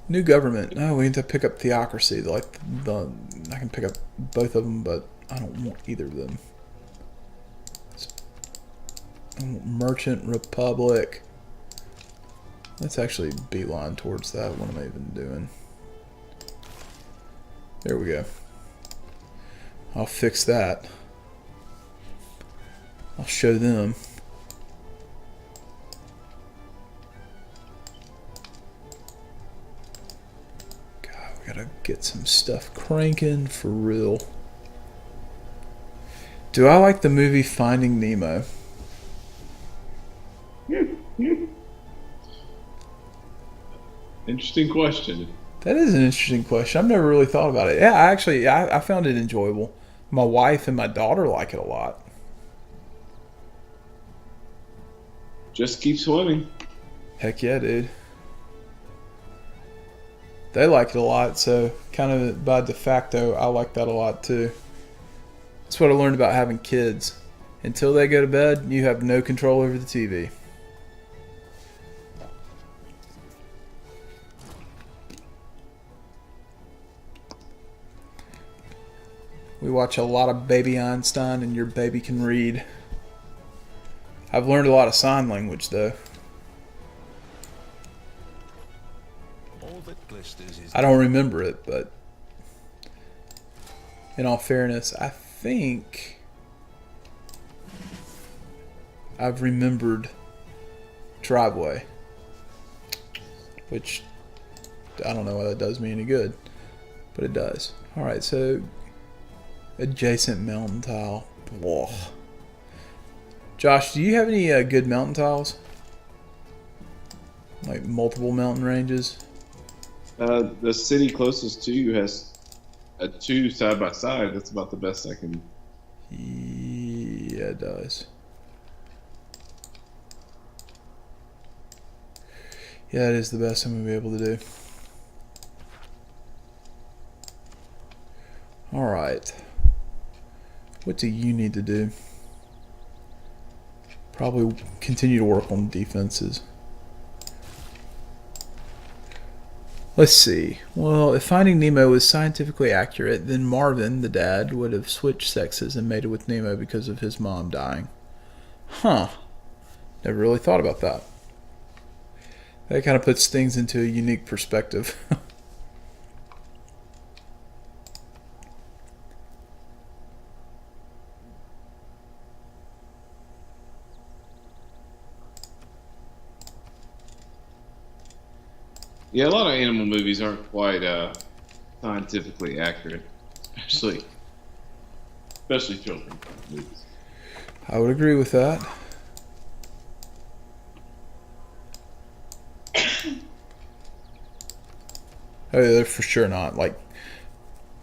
New government. Oh, we need to pick up theocracy. I can pick up both of them, but I don't want either of them. I want Merchant Republic. Let's actually beeline towards that. What am I even doing? There we go. I'll fix that. I'll show them. Gotta get some stuff cranking for real. Do I like the movie Finding Nemo? Interesting question. That is an interesting question. I've never really thought about it. Yeah, I found it enjoyable. My wife and my daughter like it a lot. Just keep swimming. Heck yeah, dude. They like it a lot, so kind of by de facto, I like that a lot too. That's what I learned about having kids. Until they go to bed, you have no control over the TV. We watch a lot of Baby Einstein, and your baby can read. I've learned a lot of sign language, though. All that glisters is I don't remember it, but in all fairness, I think I've remembered driveway, which I don't know why that does me any good, but it does. Alright, so adjacent mountain tile. Blah. Josh, do you have any good mountain tiles? Like multiple mountain ranges? The city closest to you has two side by side. That's about the best I can. Yeah, it does. Yeah, it is the best I'm going to be able to do. Alright. What do you need to do? Probably continue to work on defenses. Let's see. Well, if Finding Nemo was scientifically accurate, then Marvin, the dad, would have switched sexes and mated with Nemo because of his mom dying. Huh. Never really thought about that. That kind of puts things into a unique perspective. Yeah, a lot of animal movies aren't quite scientifically accurate, especially children movies. I would agree with that. Oh, yeah, they're for sure not. Like,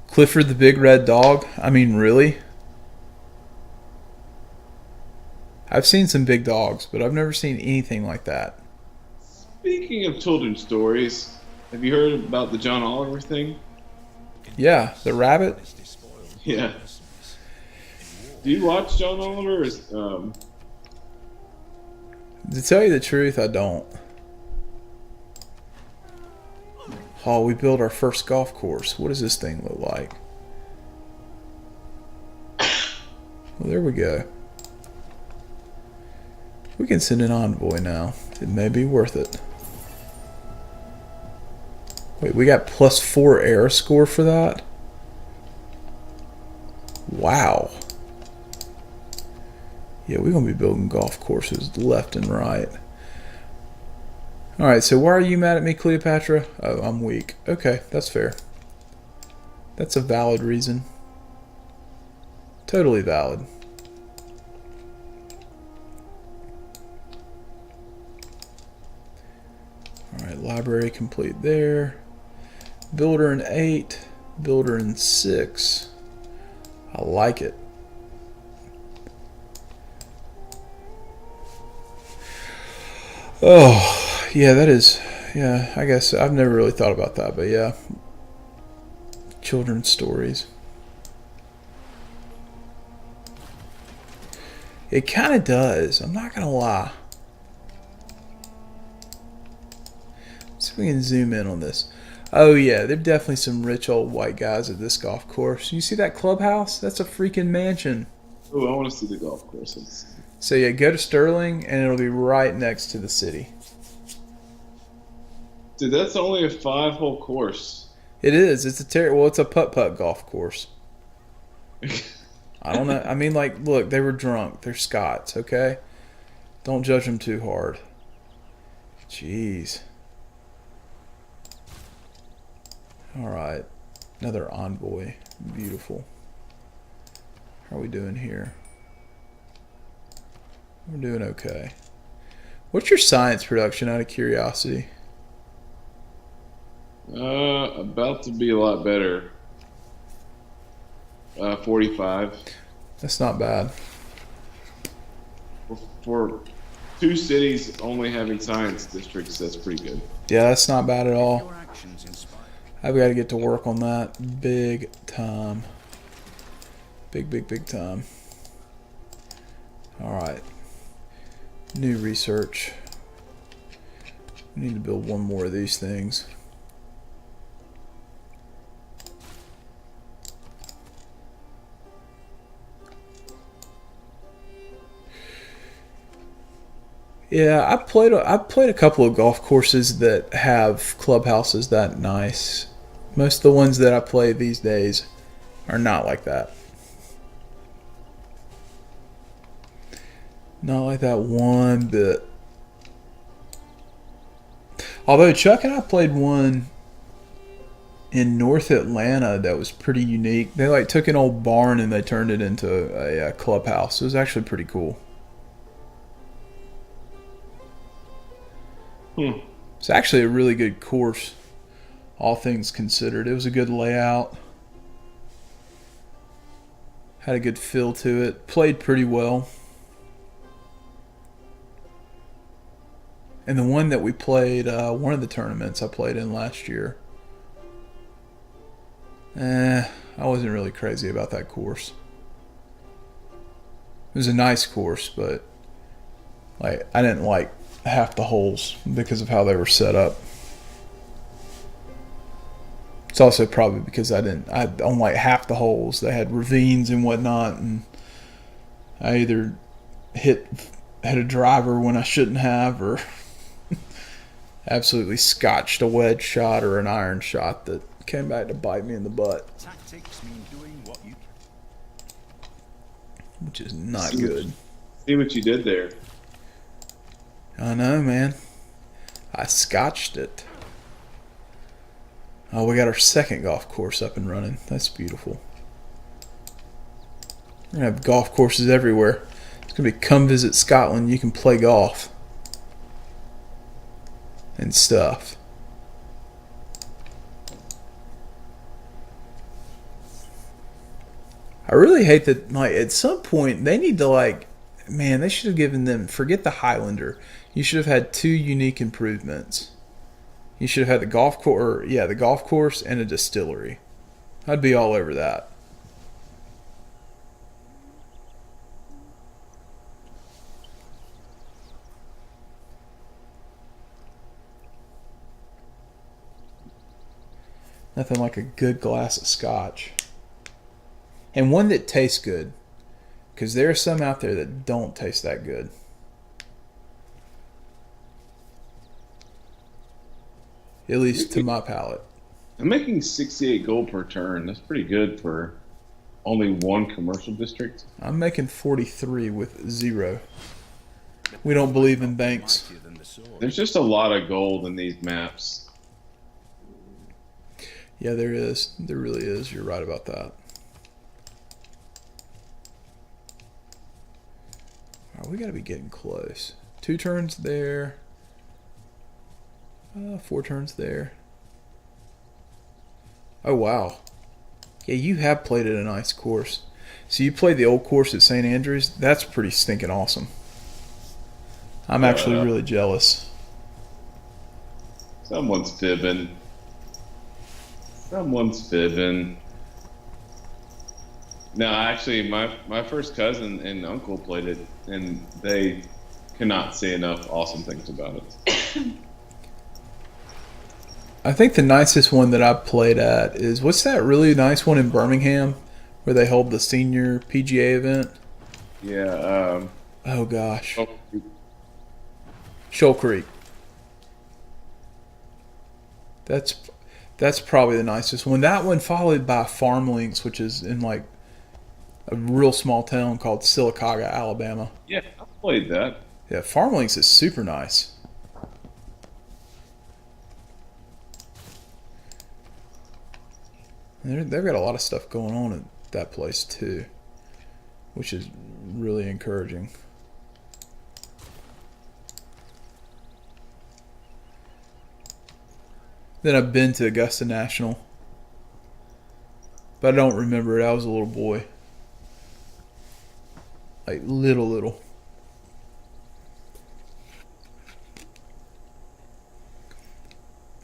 Clifford the Big Red Dog? I mean, really? I've seen some big dogs, but I've never seen anything like that. Speaking of children's stories, have you heard about the John Oliver thing? Yeah, the rabbit? Yeah. Do you watch John Oliver? To tell you the truth, I don't. Oh, we built our first golf course. What does this thing look like? Well, there we go. We can send an envoy now. It may be worth it. Wait, we got +4 air score for that? Wow. Yeah, we're going to be building golf courses left and right. Alright, so why are you mad at me, Cleopatra? Oh, I'm weak. Okay, that's fair. That's a valid reason. Totally valid. Alright, library complete there. Builder in 8. Builder in 6. I like it. Oh, yeah, that is... Yeah, I guess I've never really thought about that, but yeah. Children's stories. It kind of does. I'm not going to lie. Let's see if we can zoom in on this. Oh, yeah, there are definitely some rich old white guys at this golf course. You see that clubhouse? That's a freaking mansion. Oh, I want to see the golf courses. So, yeah, go to Sterling, and it'll be right next to the city. Dude, that's only a 5-hole course. It is. It's a well, it's a putt-putt golf course. I don't know. I mean, like, look, they were drunk. They're Scots, okay? Don't judge them too hard. Jeez. All right. Another envoy. Beautiful. How are we doing here? We're doing okay. What's your science production, out of curiosity? About to be a lot better. 45. That's not bad. For 2 cities only having science districts, that's pretty good. Yeah, that's not bad at all. Your actions inspire. I've got to get to work on that big time. Big time. All right. New research. We need to build one more of these things. Yeah, I've played a couple of golf courses that have clubhouses that nice. Most of the ones that I play these days are not like that. Not like that one bit. Although Chuck and I played one in North Atlanta that was pretty unique. They like took an old barn and they turned it into a clubhouse. It was actually pretty cool. It's actually a really good course, all things considered. It was a good layout. Had a good feel to it. Played pretty well. And the one that we played, one of the tournaments I played in last year, I wasn't really crazy about that course. It was a nice course, but Like, I didn't like half the holes because of how they were set up. It's also probably because I don't like half the holes. They had ravines and whatnot, and I either hit a driver when I shouldn't have, or absolutely scotched a wedge shot or an iron shot that came back to bite me in the butt, Tactics mean doing what you which is not good. See what you did there. I know, man. I scotched it. Oh, we got our second golf course up and running. That's beautiful. We're going to have golf courses everywhere. It's going to be come visit Scotland. You can play golf and stuff. I really hate that, like, at some point, they need to, like, man, they should have given them, forget the Highlander. You should have had 2 unique improvements. You should have had the golf course, the golf course and a distillery. I'd be all over that. Nothing like a good glass of scotch. And one that tastes good. Because there are some out there that don't taste that good. At least to my palate. I'm making 68 gold per turn. That's pretty good for only one commercial district. I'm making 43 with 0. We don't believe in banks. mightier than the sword. There's just a lot of gold in these maps. Yeah, there is. There really is. You're right about that. All right, we got to be getting close. 2 turns there. 4 turns there. Oh, wow. Yeah, you have played at a nice course. So you played the old course at St. Andrews? That's pretty stinking awesome. I'm actually really jealous. Someone's fibbing. Someone's fibbing. No, actually, my first cousin and uncle played it, and they cannot say enough awesome things about it. I think the nicest one that I've played at is, what's that really nice one in Birmingham where they hold the senior PGA event? Yeah. Oh, gosh. Oh, Shoal Creek. That's probably the nicest one. That one followed by Farm Links, which is in like a real small town called Sylacauga, Alabama. yeah, I played that. Yeah, Farm Links is super nice. They've got a lot of stuff going on at that place too, which is really encouraging. Then I've been to Augusta National, but I don't remember it. I was a little boy, like little.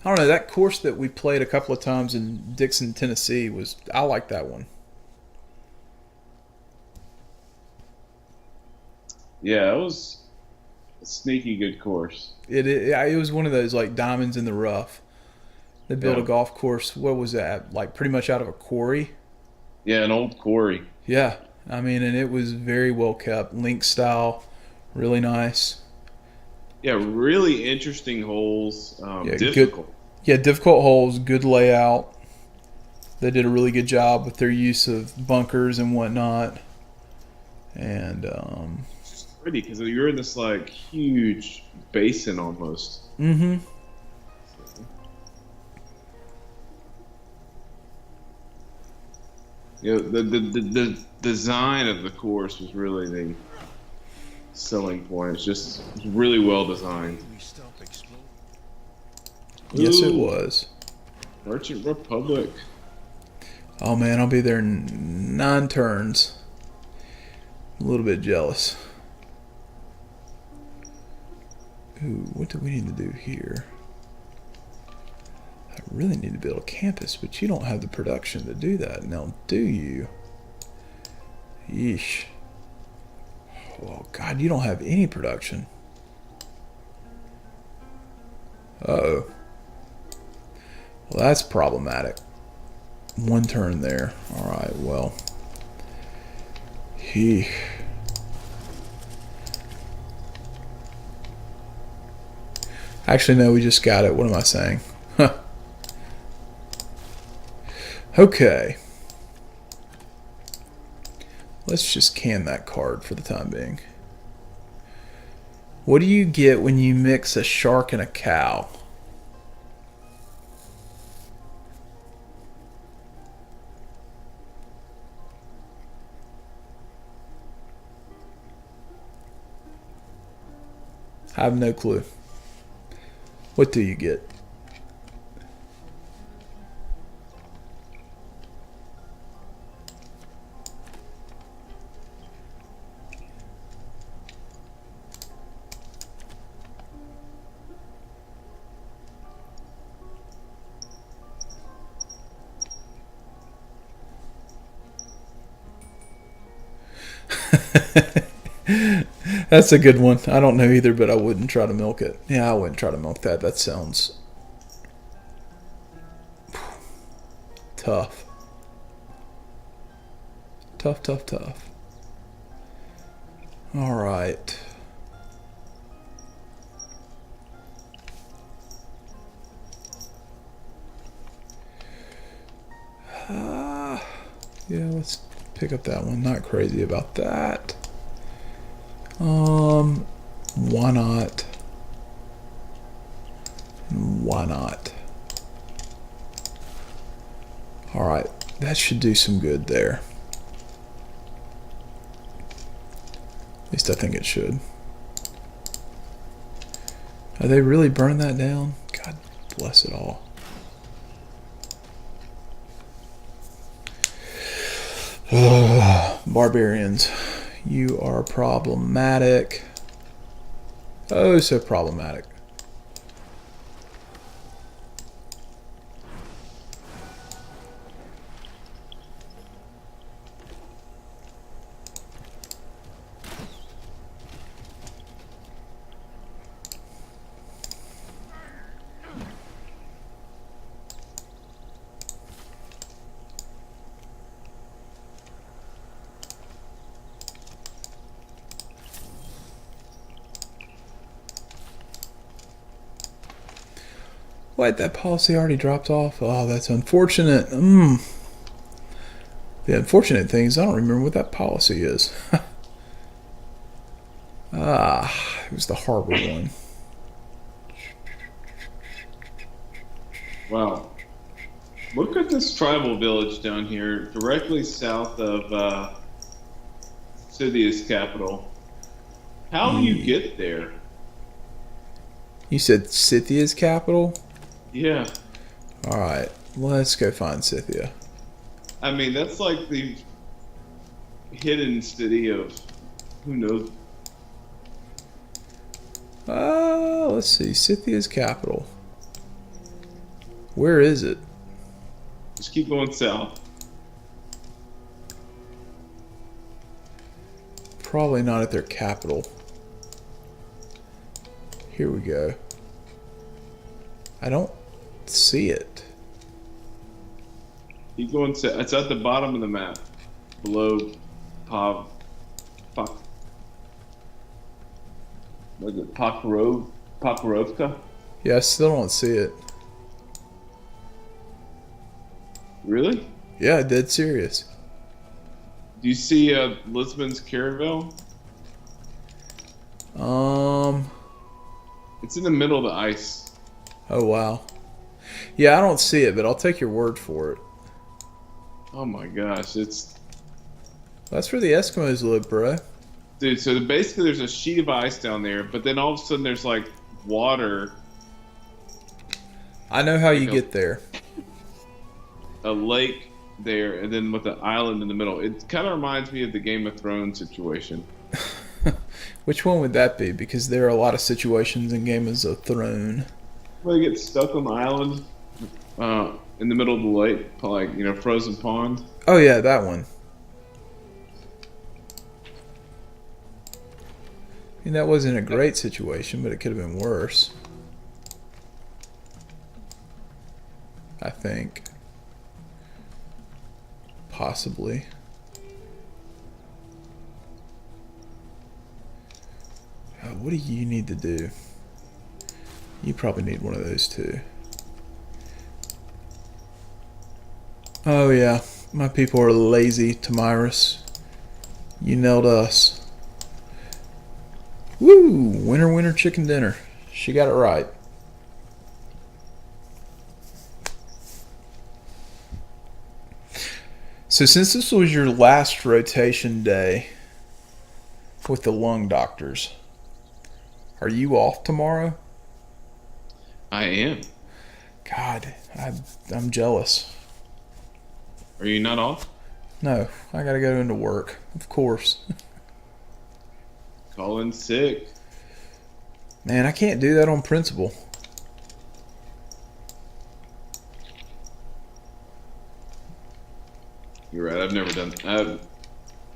I don't know, that course that we played a couple of times in Dixon, Tennessee I like that one. Yeah, it was a sneaky good course. It was one of those like diamonds in the rough. They built Yeah. a golf course. What was that? Like pretty much out of a quarry. Yeah, an old quarry. Yeah, I mean, and it was very well kept, link style, really nice. Yeah, really interesting holes. Yeah, Difficult. Yeah, difficult holes, good layout. They did a really good job with their use of bunkers and whatnot. And It's pretty because you're in this like huge basin almost. mm-hmm. You know, the design of the course was really the selling point. It's really well designed. We stop exploring. Yes, it Ooh, was. Merchant Republic. Oh man, I'll be there in 9 turns. A little bit jealous. Ooh, what do we need to do here? I really need to build a campus, but you don't have the production to do that now, do you? Yeesh. Oh God, you don't have any production. Uh-oh. Well, that's problematic. One turn there. Alright, well. Actually, no, we just got it. What am I saying? Huh. Okay. Let's just can that card for the time being. What do you get when you mix a shark and a cow? I have no clue. What do you get? That's a good one. I don't know either, but I wouldn't try to milk it. Yeah, I wouldn't try to milk that. That sounds tough. Tough, tough, tough. All right. Yeah, let's pick up that one. Not crazy about that. Why not? Why not? Alright, that should do some good there. At least I think it should. Are they really burning that down? God bless it all. Barbarians, you are problematic. Oh, so problematic. What? That policy already dropped off? Oh, that's unfortunate. The unfortunate thing is I don't remember what that policy is. It was the harbor one. Wow. Look at this tribal village down here, directly south of Scythia's capital. How do you get there? You said Scythia's capital? Yeah. Alright, let's go find Scythia. I mean, that's like the hidden city of who knows. Let's see. Scythia's capital. Where is it? Just keep going south. Probably not at their capital. Here we go. I don't see it. Keep going south. It's at the bottom of the map, below was it Pokrovka? Yeah, I still don't see it. Really? Yeah, dead serious. Do you see Lisbon's caravel? It's in the middle of the ice. Oh, wow. Yeah, I don't see it, but I'll take your word for it. Oh my gosh, That's where the Eskimos live, bro. dude. So basically, there's a sheet of ice down there, but then all of a sudden, there's like water, I know how you get there. a lake there, and then with the island in the middle. It kind of reminds me of the Game of Thrones situation. Which one would that be? Because there are a lot of situations in Game of Thrones. Where they get stuck on the island, in the middle of the lake, like frozen pond. Oh, yeah, that one. I mean, that wasn't a great situation, but it could have been worse. I think. Possibly. What do you need to do? You probably need one of those too. Oh yeah, my people are lazy, Tamiris. You nailed us. Woo! Winner, winner, chicken dinner. She got it right. So since this was your last rotation day with the lung doctors, are you off tomorrow? I am. God, I'm jealous. Are you not off? No, I gotta go into work, of course. Call in sick. Man, I can't do that on principle. You're right. I've never done.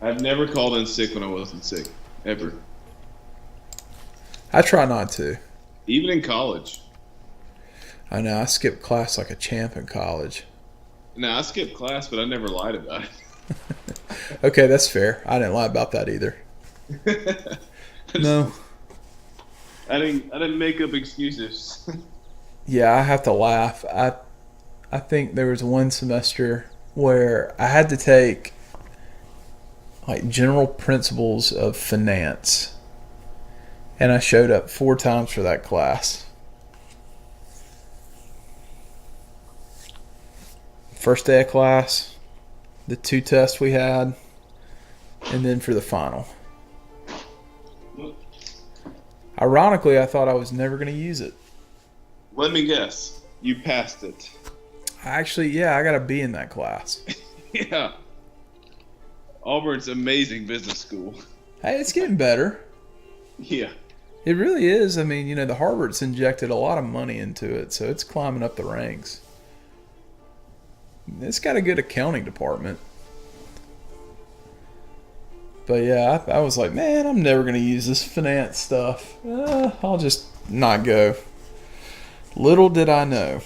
I've never called in sick when I wasn't sick ever. I try not to. Even in college. I know, I skipped class like a champ in college. Now I skipped class, but I never lied about it. Okay, that's fair. I didn't lie about that either. No. I didn't make up excuses. Yeah, I have to laugh. I think there was one semester where I had to take like general principles of finance, and I showed up 4 times for that class. First day of class, the 2 tests we had, and then for the final. Ironically, I thought I was never going to use it. Let me guess. You passed it. Actually, yeah, I got a B in that class. Yeah. Auburn's amazing business school. Hey, it's getting better. Yeah. It really is. I mean, the Harvard's injected a lot of money into it, so it's climbing up the ranks. It's got a good accounting department. But yeah, I was like, man, I'm never going to use this finance stuff. I'll just not go. Little did I know.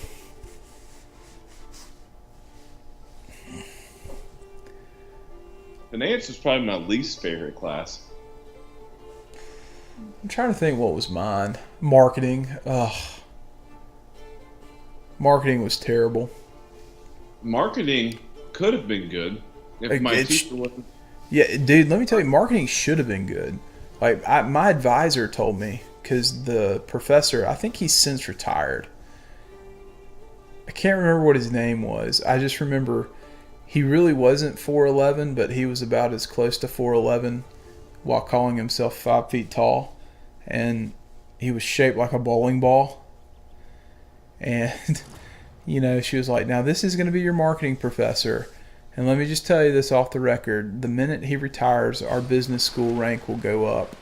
Finance was probably my least favorite class. I'm trying to think what was mine. Marketing. Ugh. Marketing was terrible. Marketing could have been good if my teacher wasn't. Yeah, dude, let me tell you, marketing should have been good. Like, my advisor told me, because the professor, I think he's since retired. I can't remember what his name was. I just remember he really wasn't 4'11", but he was about as close to 4'11", while calling himself 5 feet tall. And he was shaped like a bowling ball. And, she was like, now this is going to be your marketing professor. And let me just tell you this off the record. The minute he retires, our business school rank will go up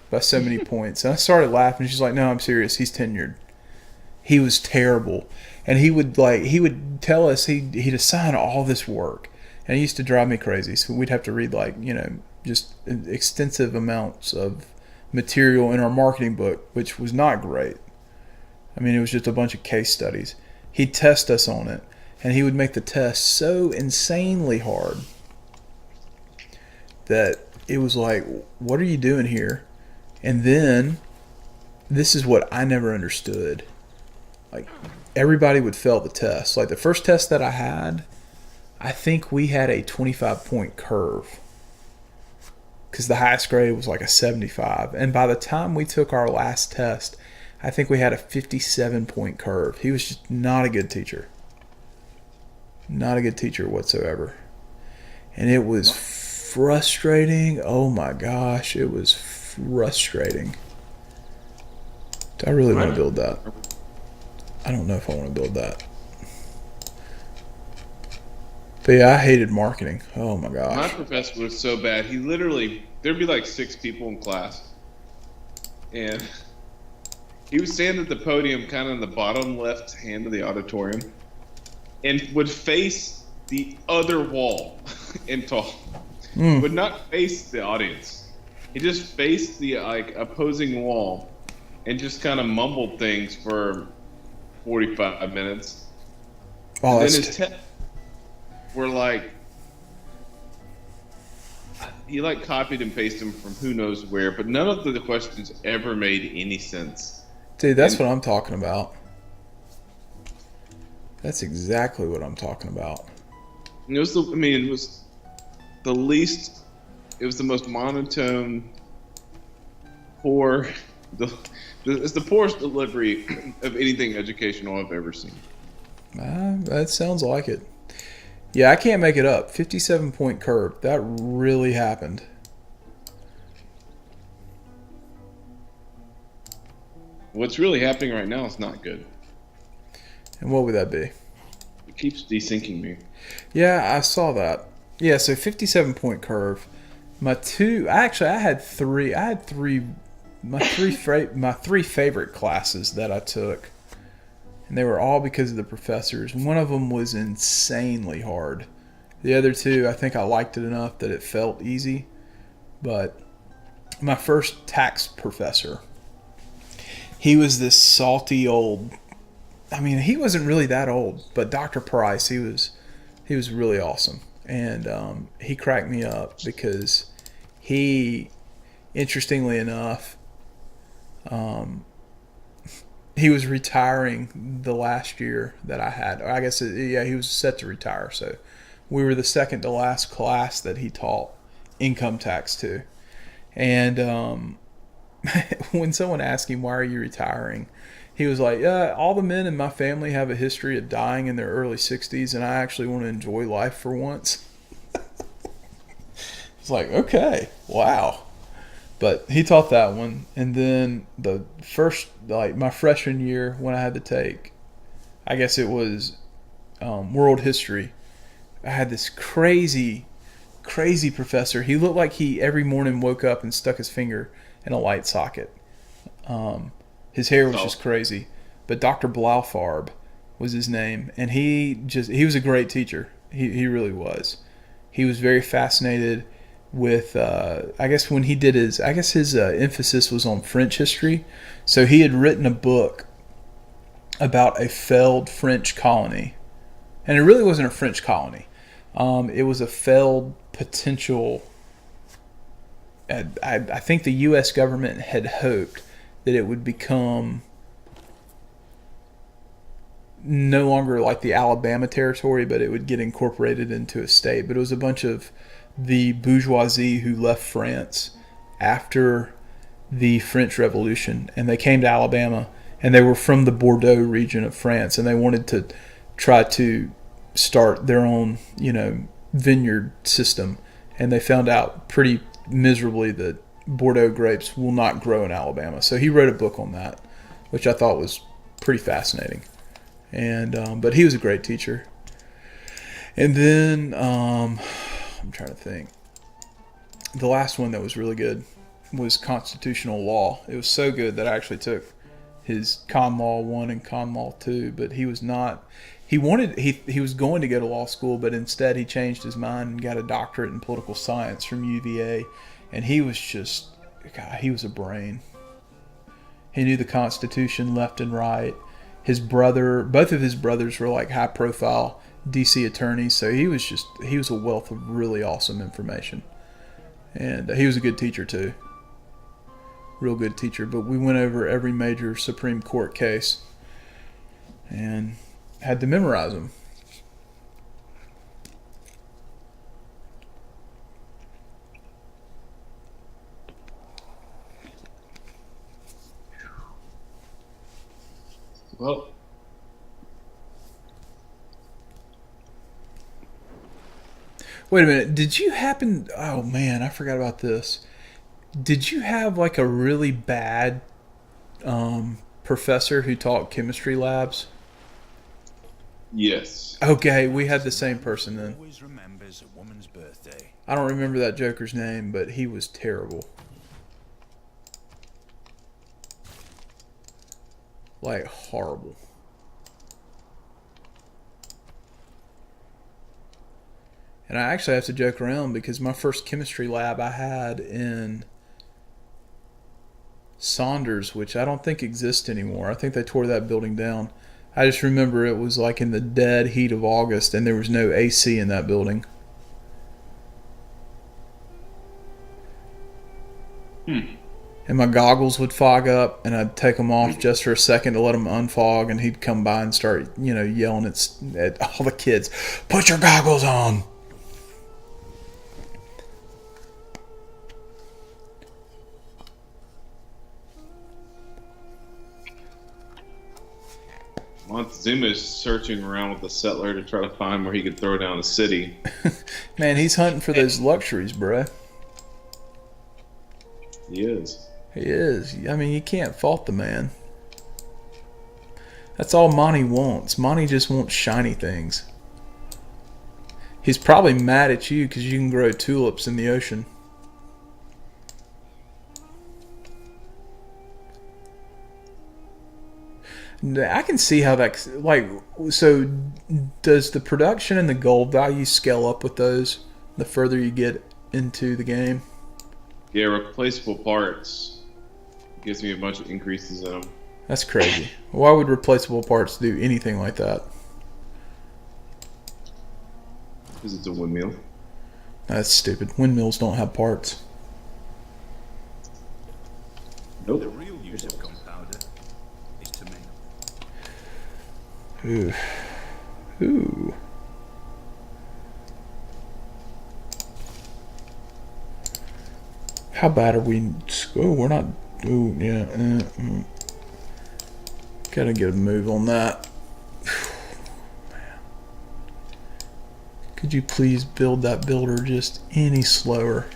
by so many points. And I started laughing. She's like, no, I'm serious. He's tenured. He was terrible. And he would tell us he'd assign all this work. And it used to drive me crazy. So we'd have to read just extensive amounts of material in our marketing book, which was not great. I mean, it was just a bunch of case studies. He'd test us on it. And he would make the test so insanely hard that it was like, what are you doing here? And then, this is what I never understood. Like, everybody would fail the test. Like, the first test that I had, I think we had a 25-point curve. Because the highest grade was like a 75. And by the time we took our last test, I think we had a 57-point curve. He was just not a good teacher. Not a good teacher whatsoever. And it was frustrating. Oh my gosh, it was frustrating. Do I really want to build that? I don't know if I want to build that. But yeah, I hated marketing. Oh my gosh. My professor was so bad. He literally, there'd be like 6 people in class. And he would stand at the podium kind of in the bottom left hand of the auditorium. And would face the other wall and talk. Would not face the audience. He just faced the opposing wall and just kind of mumbled things for 45 minutes. Oh, And then that's his tests were like he like copied and pasted them from who knows where, but none of the questions ever made any sense. dude. That's And what I'm talking about. That's exactly what I'm talking about. it was it was the least. It was the most monotone, poor. It's the poorest delivery of anything educational I've ever seen. That sounds like it. Yeah, I can't make it up. 57-point curve. That really happened. What's really happening right now is not good. And what would that be? It keeps desyncing me. Yeah, I saw that. Yeah, so 57-point curve. I had three. My three favorite classes that I took, and they were all because of the professors. One of them was insanely hard. The other two, I think I liked it enough that it felt easy. But my first tax professor, he was this salty old. I mean, he wasn't really that old, but Dr. Price, he was really awesome, and he cracked me up because he, interestingly enough, he was retiring the last year that I had. I guess, he was set to retire. So we were the second to last class that he taught income tax to. And when someone asked him, why are you retiring? He was like, all the men in my family have a history of dying in their early 60s, and I actually want to enjoy life for once. It's like, okay, wow. But he taught that one. And then the first, like my freshman year when I had to take, I guess it was world history. I had this crazy professor. He looked like he every morning woke up and stuck his finger in a light socket. His hair was just crazy. But Dr. Blaufarb was his name. And he was a great teacher. He really was. He was very fascinated with, I guess when he did his emphasis was on French history. So he had written a book about a failed French colony. And it really wasn't a French colony. It was a failed potential. I think the U.S. government had hoped that it would become no longer like the Alabama territory, but it would get incorporated into a state. But it was a bunch of the bourgeoisie who left France after the French Revolution, and they came to Alabama, and they were from the Bordeaux region of France, and they wanted to try to start their own, vineyard system, and they found out pretty miserably that Bordeaux grapes will not grow in Alabama. So he wrote a book on that, which I thought was pretty fascinating. And but he was a great teacher. And then I'm trying to think. The last one that was really good was constitutional law. It was so good that I actually took his Con Law 1 and Con Law 2, but he was not. He was going to go to law school, but instead he changed his mind and got a doctorate in political science from UVA. And he was just, God, he was a brain. He knew the Constitution left and right. Both of his brothers were like high profile DC attorneys, so he was a wealth of really awesome information. And he was a good teacher too. Real good teacher. But we went over every major Supreme Court case and had to memorize them. Well, Wait a minute. Did you happen? Oh man, I forgot about this. Did you have like a really bad professor who taught chemistry labs? yes. Okay, we had the same person then. Always remembers a woman's birthday. I don't remember that joker's name, but he was terrible. Like horrible. And I actually have to joke around because my first chemistry lab I had in Saunders, which I don't think exists anymore. I think they tore that building down. I just remember it was like in the dead heat of August and there was no AC in that building. And my goggles would fog up, and I'd take them off just for a second to let them unfog, and he'd come by and start, yelling at all the kids, "Put your goggles on!" Montezuma is searching around with the settler to try to find where he could throw down a city. Man, he's hunting for those luxuries, bruh. He is. He is. I mean, you can't fault the man. That's all Monty wants. Monty just wants shiny things. He's probably mad at you because you can grow tulips in the ocean. I can see how that, like, so does the production and the gold value scale up with those the further you get into the game? Yeah, replaceable parts gives me a bunch of increases in them. That's crazy. Why would replaceable parts do anything like that? Because it's a windmill. That's stupid. Windmills don't have parts. Nope. The real use of gunpowder is to make. Ooh. Ooh. How bad are we? Oh, we're not. Ooh, yeah. Gotta get a move on that. Man. Could you please build that builder just any slower?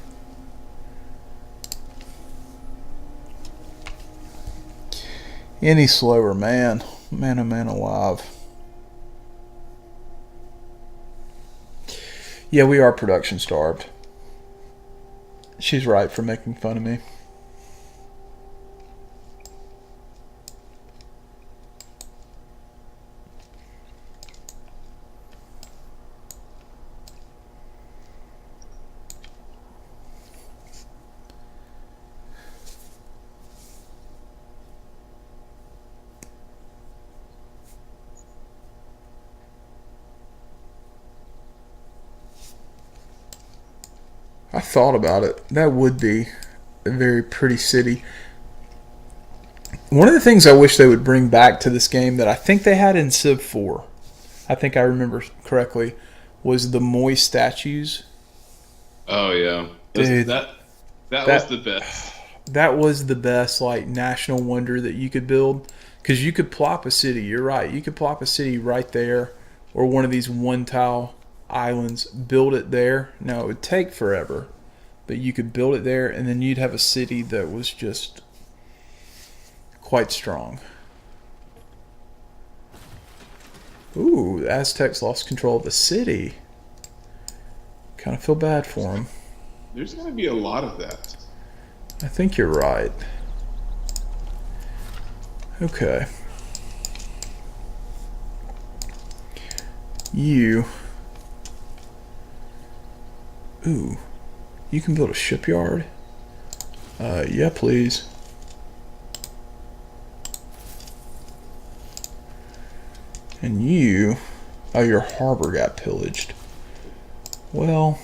Any slower, man. Man, oh man, alive. Yeah, we are production starved. She's right for making fun of me. I thought about it. That would be a very pretty city. One of the things I wish they would bring back to this game that I think they had in Civ 4, I think I remember correctly, was the Moy statues. Oh yeah, Dude, that was the best. That was the best, like, national wonder that you could build. Because you could plop a city. You're right. You could plop a city right there, or one of these one-tile islands, build it there. Now, it would take forever, but you could build it there, and then you'd have a city that was just quite strong. Ooh, the Aztecs lost control of the city. Kind of feel bad for them. There's going to be a lot of that. I think you're right. Okay. You. Ooh. You can build a shipyard? Yeah, please. And you. Oh, your harbor got pillaged. Well,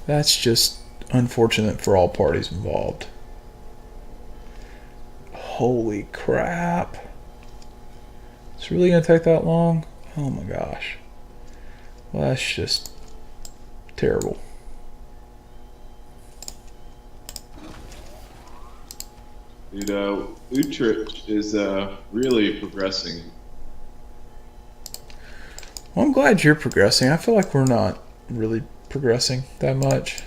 that's just unfortunate for all parties involved. Holy crap. It's really going to take that long? Oh my gosh. Well, that's just terrible. Dude, Utrecht is really progressing. Well, I'm glad you're progressing. I feel like we're not really progressing that much.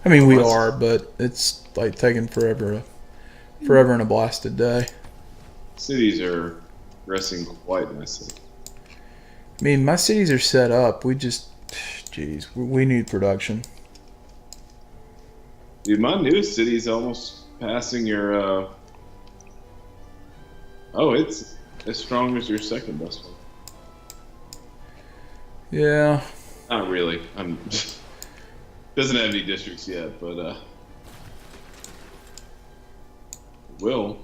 I mean, we are, but it's like taking forever and a blasted day. Cities are progressing quite nicely. I mean, my cities are set up. We just, geez, we need production. Dude, my newest city is almost passing your. Oh, it's as strong as your second best one. Yeah. Not really. I'm. Doesn't have any districts yet, but will.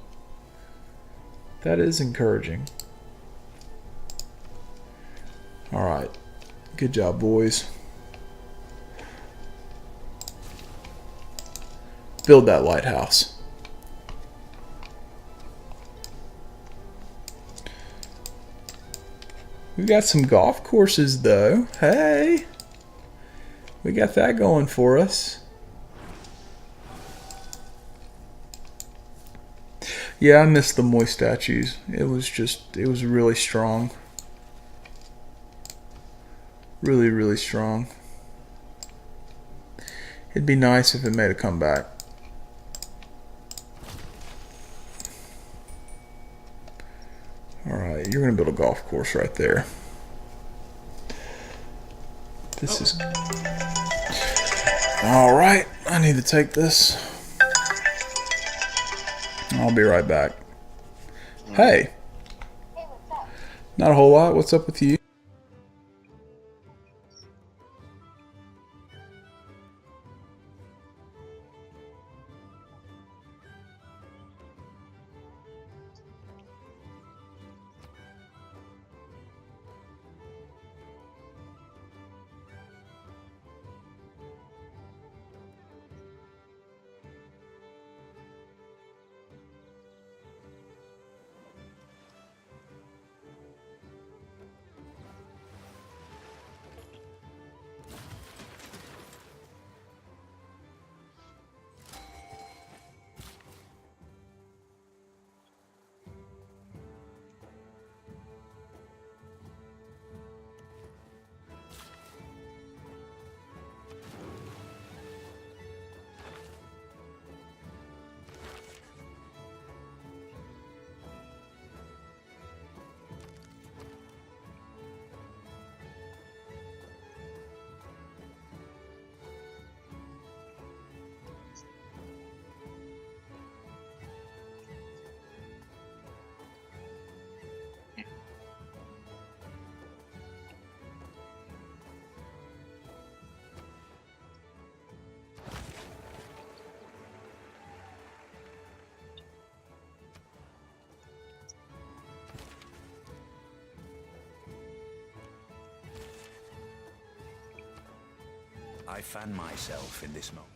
That is encouraging. All right. Good job, boys. Build that lighthouse. We got some golf courses, though. Hey! We got that going for us. Yeah, I missed the Moy statues. It was really strong. Really, really strong. It'd be nice if it made a comeback. Alright, you're going to build a golf course right there. This is... Alright, I need to take this. I'll be right back. Hey! Hey, what's up? Not a whole lot. What's up with you? I found myself in this moment.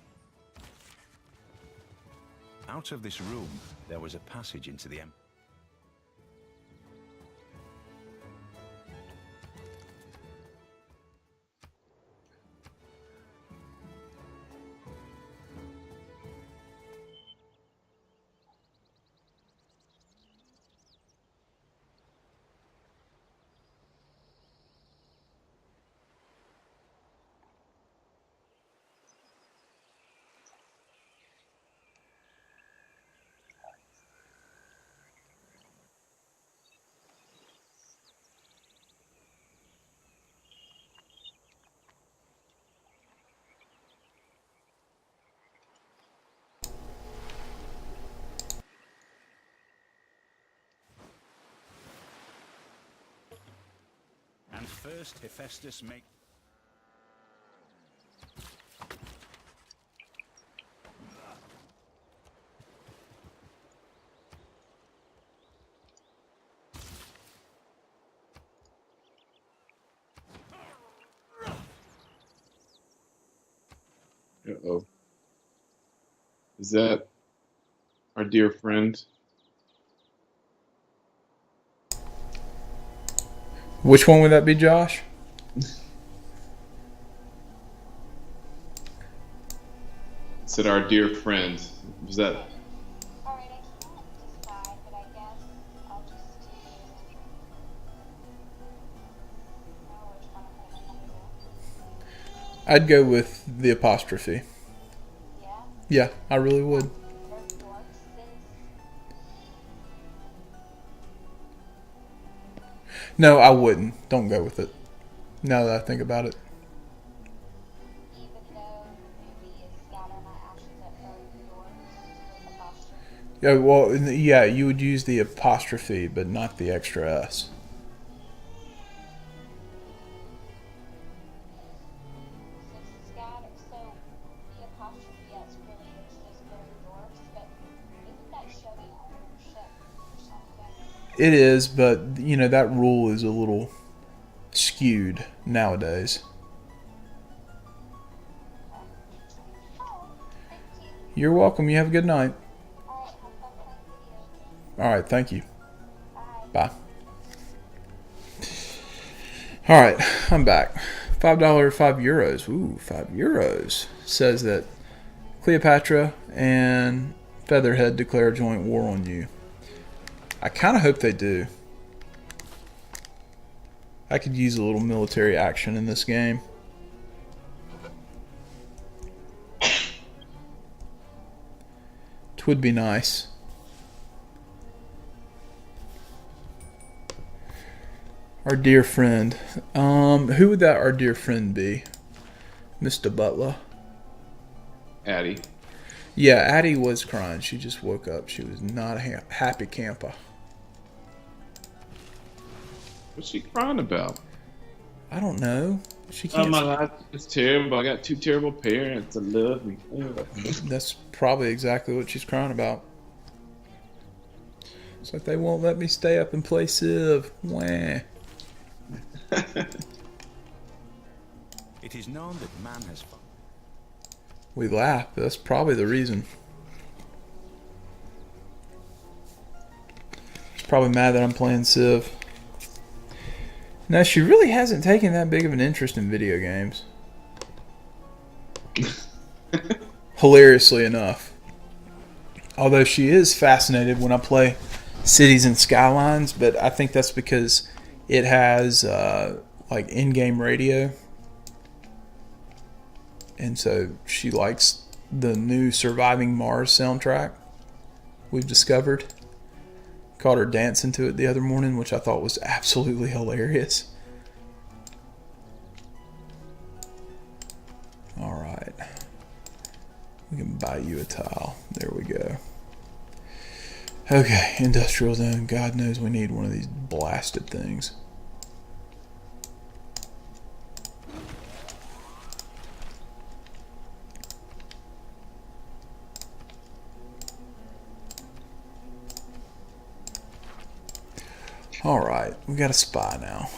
Out of this room, there was a passage into the And first Hephaestus make... Uh-oh. Is that our dear friend? Which one would that be, Josh? Said our dear friend. Was that... Alright, I can't decide, but I guess I'll just do... Oh, which one I'm gonna do. I'd go with the apostrophe. Yeah? Yeah, I really would. Or dwarfs is... No, I wouldn't. Don't go with it. Now that I think about it. Even though maybe is scatter my ashes at both dwarfs with apostrophe. Yeah, well, yeah, you would use the apostrophe, but not the extra S. So scatter, so the apostrophe S really is just both dwarfs, but isn't that showing ownership or something? It is, but you know that rule is a little skewed nowadays. Oh, thank you. You're welcome. You have a good night. Alright, have fun playing video. All right, thank you. Bye. Bye. All right, I'm back. $5, €5. Ooh, €5 says that Cleopatra and Featherhead declare joint war on you. I kind of hope they do. I could use a little military action in this game. It would be nice. Our dear friend. Who would that our dear friend be? Mr. Butler. Addie. Yeah, Addie was crying. She just woke up. She was not a happy camper. What's she crying about? I don't know. She Oh, can't. my life is terrible. I got two terrible parents that love me. That's probably exactly what she's crying about. It's like they won't let me stay up and play Civ. Wah. It is known that man has found. We laugh, but that's probably the reason. She's probably mad that I'm playing Civ. Now, she really hasn't taken that big of an interest in video games. Hilariously enough. Although she is fascinated when I play Cities and Skylines, but I think that's because it has like in-game radio. And so she likes the new Surviving Mars soundtrack we've discovered. Caught her dancing to it the other morning, which I thought was absolutely hilarious. Alright. We can buy you a tile. There we go. Okay, industrial zone. God knows we need one of these blasted things. Alright, we got a spy now.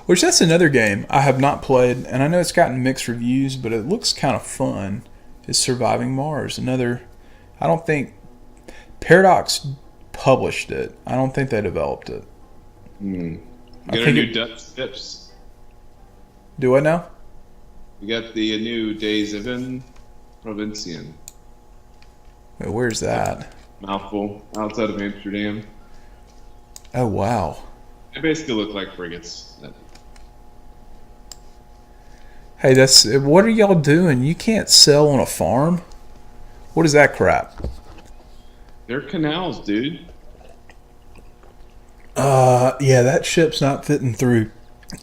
Which, that's another game I have not played, and I know it's gotten mixed reviews, but it looks kind of fun. Is Surviving Mars. Another, I don't think, Paradox published it. I don't think they developed it. Get I our think new it- Dutch tips. Do I now? We got the new Days of In Provinciën. Wait, where's that? Mouthful. Outside of Amsterdam. Oh, wow. They basically look like frigates. Hey, that's, what are y'all doing? You can't sell on a farm? What is that crap? They're canals, dude. Yeah, that ship's not fitting through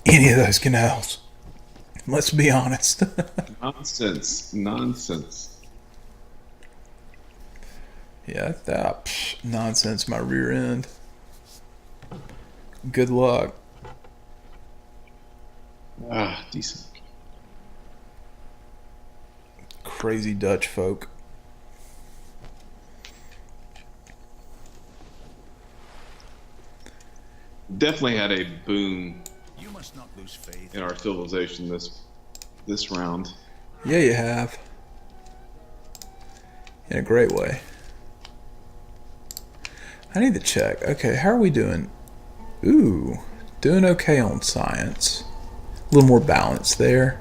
any of those canals. Let's be honest. Nonsense. Nonsense. Yeah, nonsense, my rear end. Good luck. Ah, decent. Crazy Dutch folk. Definitely had a boom You must not lose faith. in our civilization this round. Yeah, you have. In a great way. I need to check. Okay, how are we doing? Ooh, doing okay on science. A little more balance there.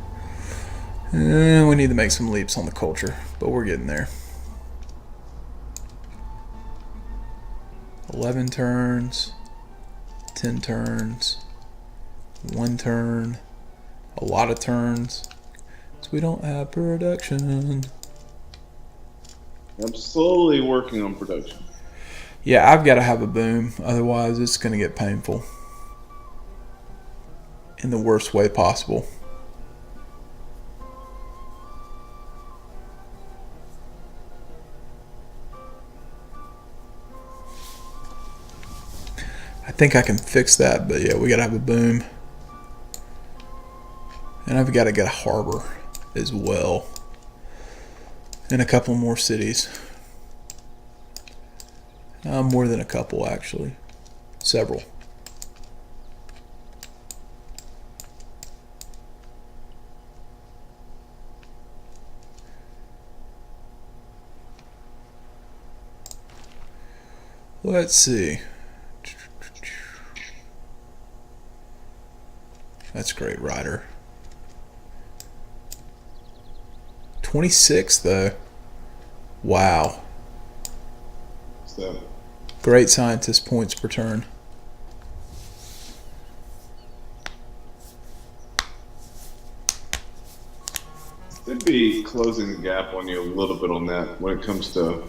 We need to make some leaps on the culture, but we're getting there. 11 turns, 10 turns, 1 turn, a lot of turns. So we don't have production. I'm slowly working on production. Yeah, I've got to have a boom, otherwise it's going to get painful. In the worst way possible. I think I can fix that, but yeah, we got to have a boom. And I've got to get a harbor as well. And a couple more cities. More than a couple, actually. Several. Let's see. That's great, Ryder. 26, though. Wow. So Great scientist points per turn. should be closing the gap on you a little bit on that when it comes to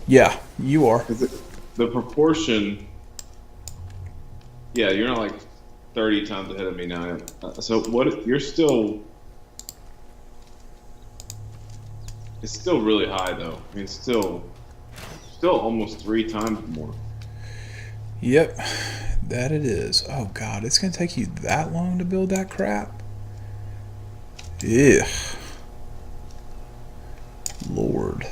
Yeah, you are. the proportion. Yeah, you're not like 30 times ahead of me now. So what? You're still. It's still really high though. I mean, still almost 3 times more. Yep, that it is. Oh God, it's gonna take you that long to build that crap? Ugh. Lord.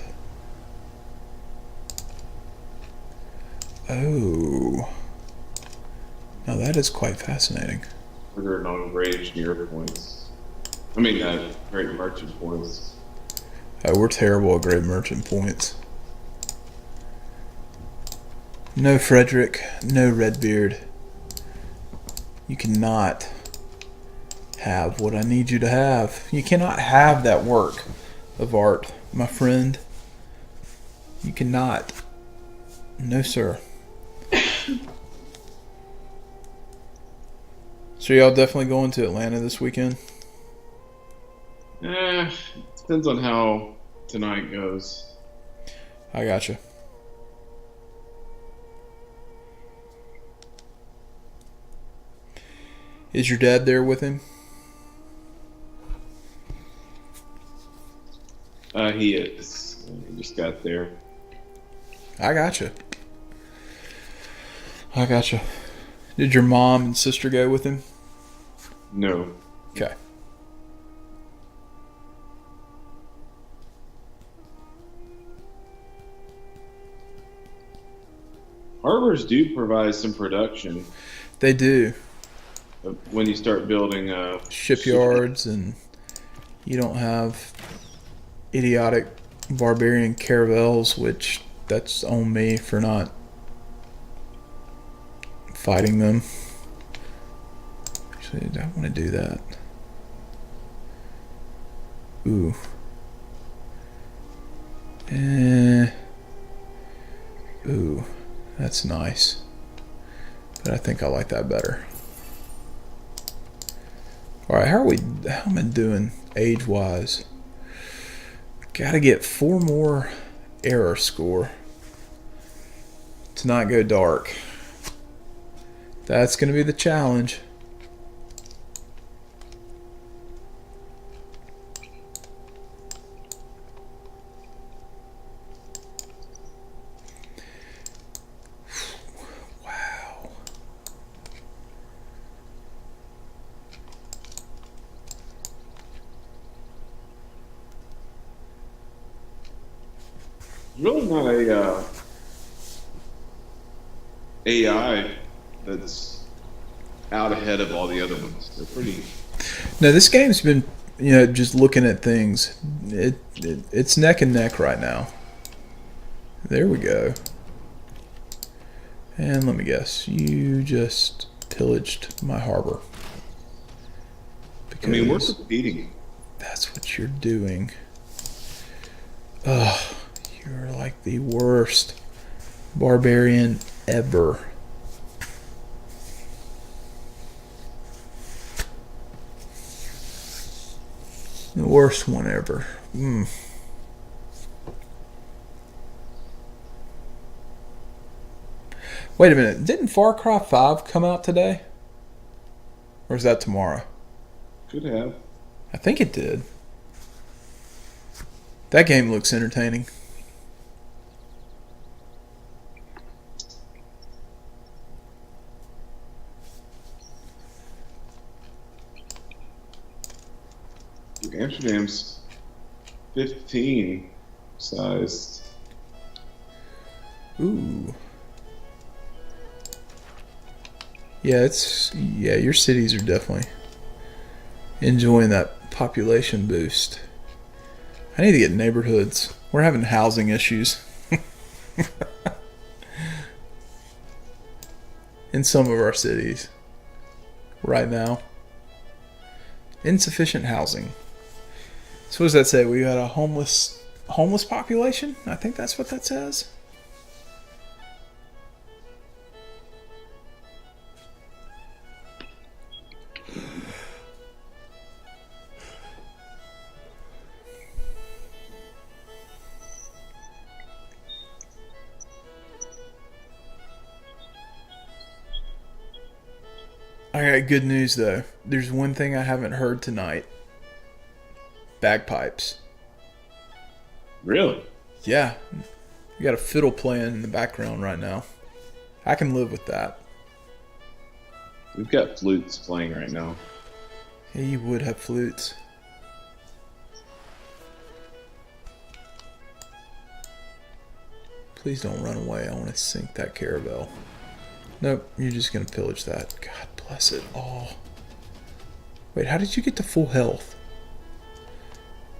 Oh. Now that is quite fascinating. We're on great engineer points. I mean, great merchant points. Oh, we're terrible at great merchant points. No Frederick, no Redbeard. You cannot have what I need you to have. You cannot have that work of art, my friend. You cannot. No, sir. So y'all definitely going to Atlanta this weekend? Depends on how tonight goes. I gotcha. Is your dad there with him? He is. He just got there. I gotcha. I gotcha. Did your mom and sister go with him? No. Okay. Harbors do provide some production They do. when you start building Shipyards, and you don't have idiotic barbarian caravels, which that's on me for not fighting them. Actually, I want to do that. Ooh. Ooh, that's nice. But I think I like that better. Alright, how am I doing age-wise? Gotta get 4 more error score to not go dark. That's gonna be the challenge. Wow. really not a AI that's out ahead of all the other ones. They're pretty. No, this game's been, just looking at things. It's neck and neck right now. There we go. And let me guess, you just pillaged my harbor. I mean, we're Because competing. that's what you're doing. Ugh, you're like the worst barbarian ever. The worst one ever. Wait a minute. Didn't Far Cry 5 come out today? Or is that tomorrow? Could have. I think it did. That game looks entertaining. Amsterdam's 15 sized. Ooh. Yeah, your cities are definitely enjoying that population boost. I need to get neighborhoods. We're having housing issues in some of our cities right now. Insufficient housing. So what does that say? We got a homeless population? I think that's what that says. I got good news though. There's one thing I haven't heard tonight. Bagpipes. Really? Yeah. You got a fiddle playing in the background right now. I can live with that. We've got flutes playing right now. Yeah, you would have flutes. Please don't run away. I want to sink that caravel. Nope, you're just going to pillage that. God bless it all. Wait, how did you get to full health?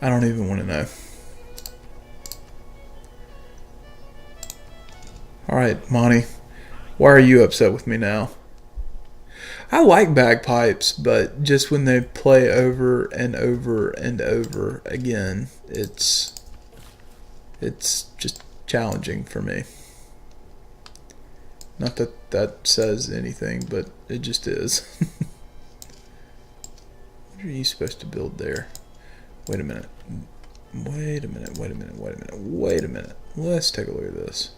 I don't even want to know. Alright, Monty. Why are you upset with me now? I like bagpipes, but just when they play over and over and over again, it's just challenging for me. Not that that says anything, but it just is. What are you supposed to build there? Wait a minute. Wait a minute. Wait a minute. Wait a minute. Wait a minute. Let's take a look at this.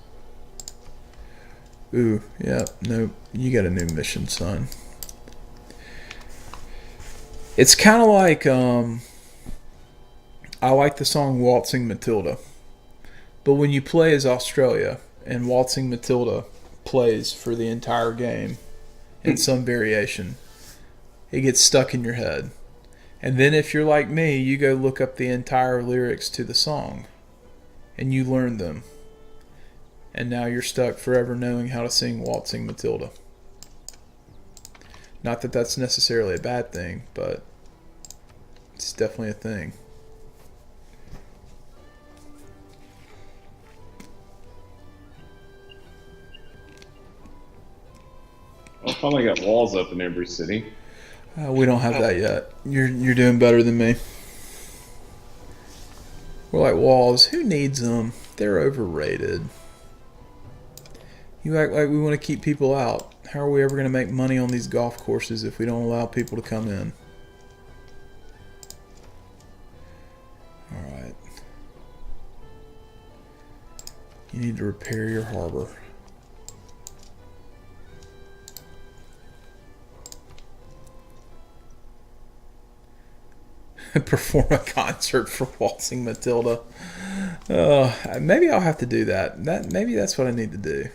Ooh, yeah, nope. You got a new mission, son. It's kind of like, I like the song Waltzing Matilda. But when you play as Australia and Waltzing Matilda plays for the entire game in some variation, it gets stuck in your head. And then if you're like me, you go look up the entire lyrics to the song and you learn them. And now you're stuck forever knowing how to sing Waltzing Matilda. Not that that's necessarily a bad thing, but it's definitely a thing. I finally got walls up in every city. We don't have that yet. You're doing better than me. We're like walls. Who needs them? They're overrated. You act like we want to keep people out. How are we ever going to make money on these golf courses if we don't allow people to come in? Alright. You need to repair your harbor. Perform a concert for Waltzing Matilda. Maybe I'll have to do that. Maybe that's what I need to do.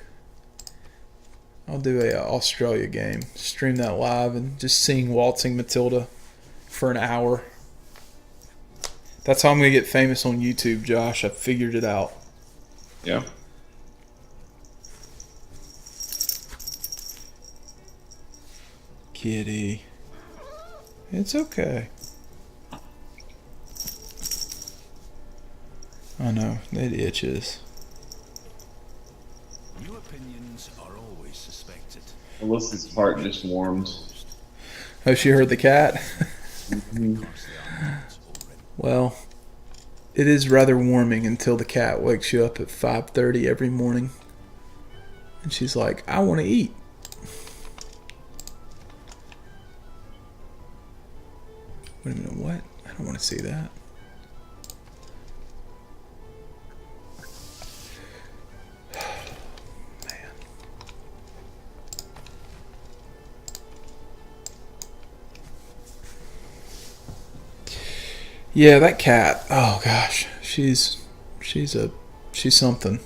I'll do a Australia game. Stream that live and just sing Waltzing Matilda for an hour. That's how I'm going to get famous on YouTube, Josh. I figured it out. Yeah. Kitty. It's okay. I know, it itches. New opinions are always suspected. Alyssa's heart just warmed. Oh, she heard the cat? Well, it is rather warming until the cat wakes you up at 5:30 every morning. And she's like, I want to eat. Wait a minute, what? I don't want to see that. Yeah, that cat. Oh gosh, she's something.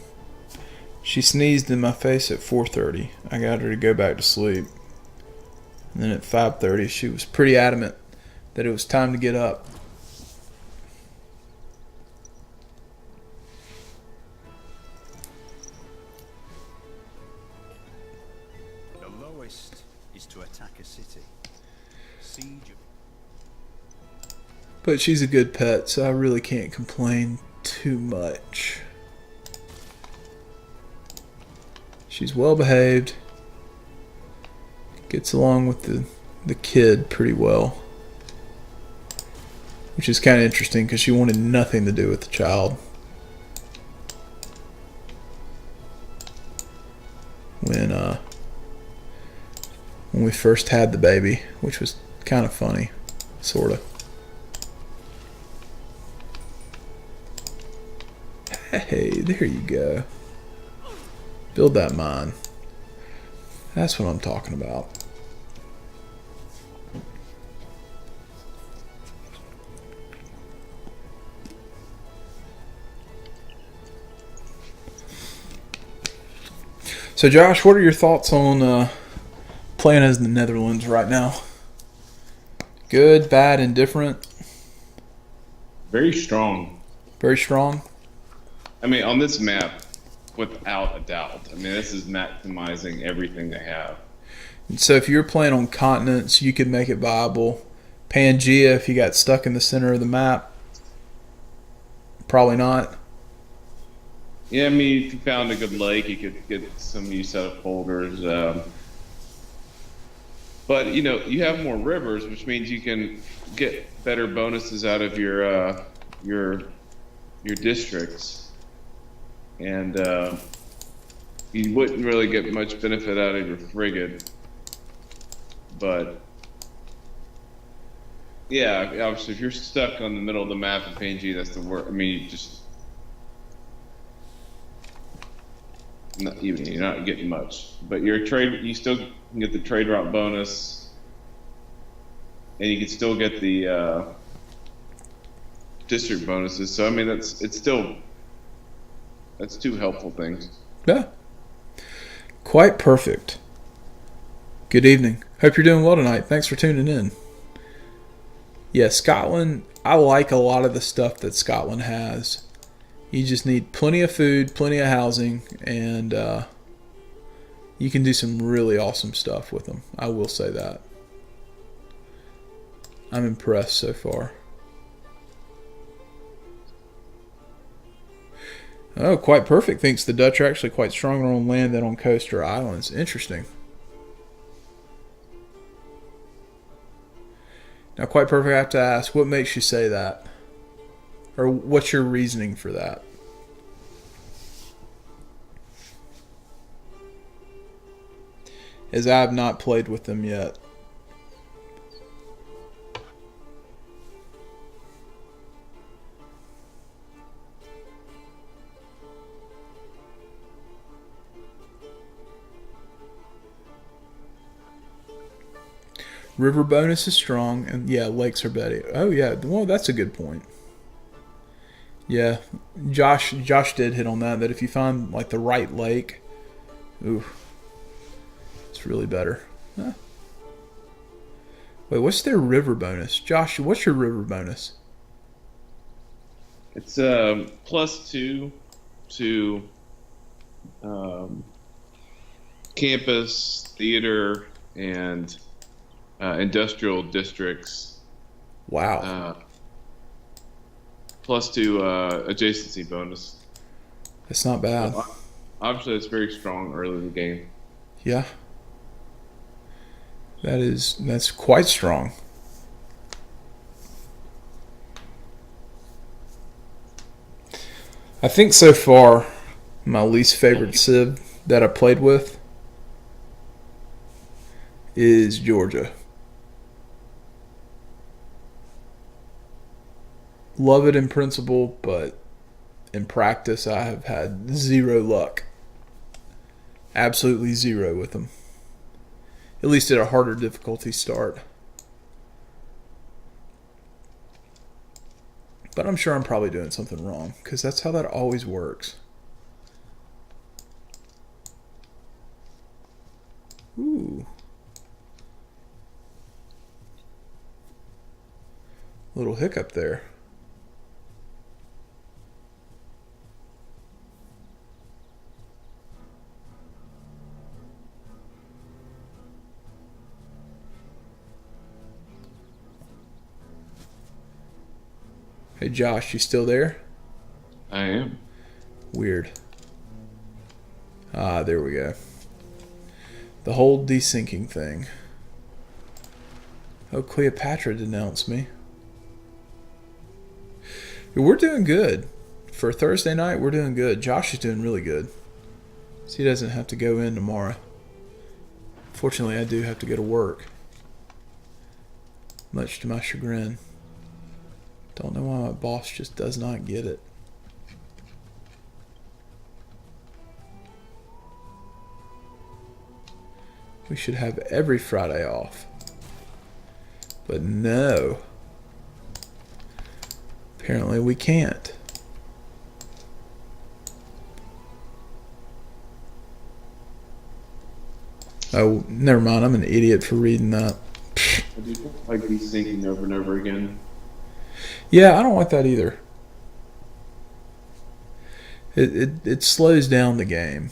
She sneezed in my face at 4:30. I got her to go back to sleep. And then at 5:30, she was pretty adamant that it was time to get up. is to attack a city. Siege of But she's a good pet, so I really can't complain too much. She's well behaved. Gets along with the kid pretty well. Which is kind of interesting because she wanted nothing to do with the child. When we first had the baby, which was kind of funny, sort of. Hey, there you go. Build that mine. That's what I'm talking about. So, Josh, what are your thoughts on playing as the Netherlands right now? Good, bad, indifferent? Very strong. Very strong? I mean, on this map, without a doubt. I mean, this is maximizing everything they have. So if you're playing on continents, you could make it viable. Pangea, if you got stuck in the center of the map, probably not. Yeah, I mean, if you found a good lake, you could get some use out of folders. But, you know, you have more rivers, which means you can get better bonuses out of your districts. And you wouldn't really get much benefit out of your frigate. But, yeah, obviously, if you're stuck on the middle of the map in PNG, that's the worst. I mean, you just... you're not getting much. But your trade, you still can get the trade route bonus. And you can still get the district bonuses. So, I mean, that's two helpful things. Yeah. Quite perfect. Good evening. Hope you're doing well tonight. Thanks for tuning in. Yeah, Scotland, I like a lot of the stuff that Scotland has. You just need plenty of food, plenty of housing, and you can do some really awesome stuff with them. I will say that. I'm impressed so far. Oh, quite perfect. Thinks the Dutch are actually quite stronger on land than on coast or islands. Interesting. Now, quite perfect, I have to ask, what makes you say that? Or what's your reasoning for that? As I have not played with them yet. River bonus is strong, and yeah, lakes are better. Oh yeah, well that's a good point. Yeah, Josh did hit on that if you find like the right lake, ooh, it's really better. Huh. Wait, what's their river bonus? Josh, what's your river bonus? It's +2 to campus, theater, and industrial districts. Wow. +2 adjacency bonus. That's not bad. Obviously, it's very strong early in the game. Yeah. That's quite strong. I think so far my least favorite Civ that I played with is Georgia. Love it in principle, but in practice I have had zero luck. Absolutely zero with them. At least at a harder difficulty start. But I'm sure I'm probably doing something wrong, because that's how that always works. Ooh. Little hiccup there. Hey Josh, you still there? I am. Weird. Ah, there we go. The whole desyncing thing. Oh, Cleopatra denounced me. We're doing good. For Thursday night, we're doing good. Josh is doing really good. So he doesn't have to go in tomorrow. Fortunately, I do have to go to work. Much to my chagrin. Don't know why my boss just does not get it. We should have every Friday off. But no. Apparently we can't. Oh, never mind. I'm an idiot for reading that. I do like desynching over and over again. Yeah, I don't like that either. It slows down the game.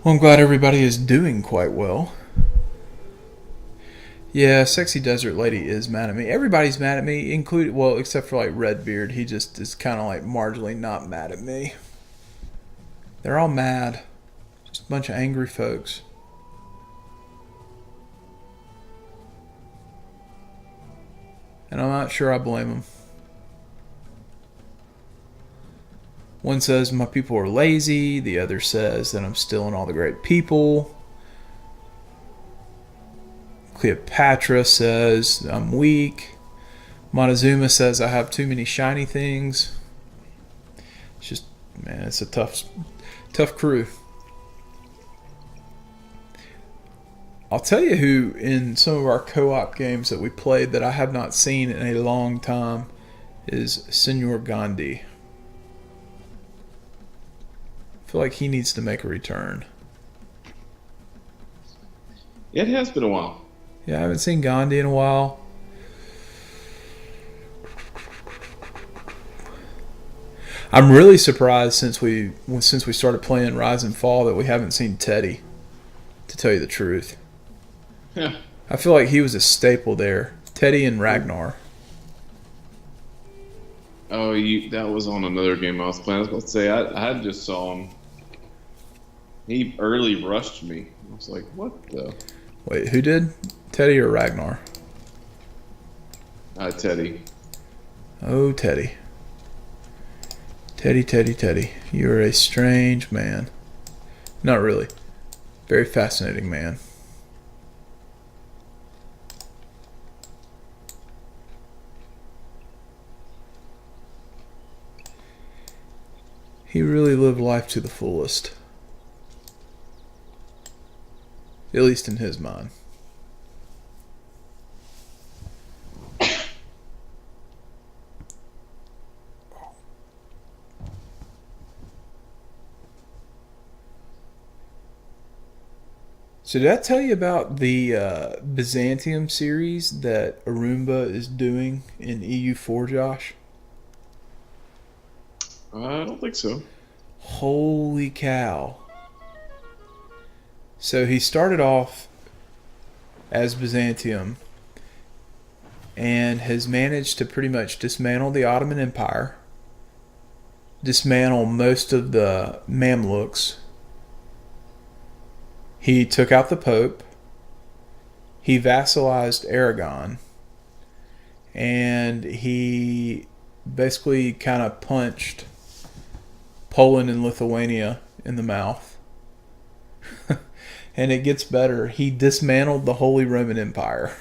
Well, I'm glad everybody is doing quite well. Yeah, Sexy Desert Lady is mad at me. Everybody's mad at me, including, well, except for like Redbeard. He just is kind of like marginally not mad at me. They're all mad. Just a bunch of angry folks. And I'm not sure I blame them. One says my people are lazy. The other says that I'm stealing all the great people. Cleopatra says I'm weak. Montezuma says I have too many shiny things. It's just, man, it's a tough crew. I'll tell you who in some of our co-op games that we played that I have not seen in a long time is Senor Gandhi. I feel like he needs to make a return. It has been a while. Yeah, I haven't seen Gandhi in a while. I'm really surprised since we started playing Rise and Fall that we haven't seen Teddy, to tell you the truth. Yeah. I feel like he was a staple there. Teddy and Ragnar. Oh, that was on another game I was playing. I was about to say, I just saw him. He early rushed me. I was like, what the? Wait, who did? Teddy or Ragnar? Teddy. Oh, Teddy. Teddy. You're a strange man. Not really. Very fascinating man. He really lived life to the fullest. At least in his mind. So did I tell you about the Byzantium series that Arumba is doing in EU4, Josh? I don't think so. Holy cow. So he started off as Byzantium and has managed to pretty much dismantle the Ottoman Empire, dismantle most of the Mamluks. He took out the Pope. He vassalized Aragon. And he basically kind of punched Poland and Lithuania in the mouth. And it gets better. He dismantled the Holy Roman Empire.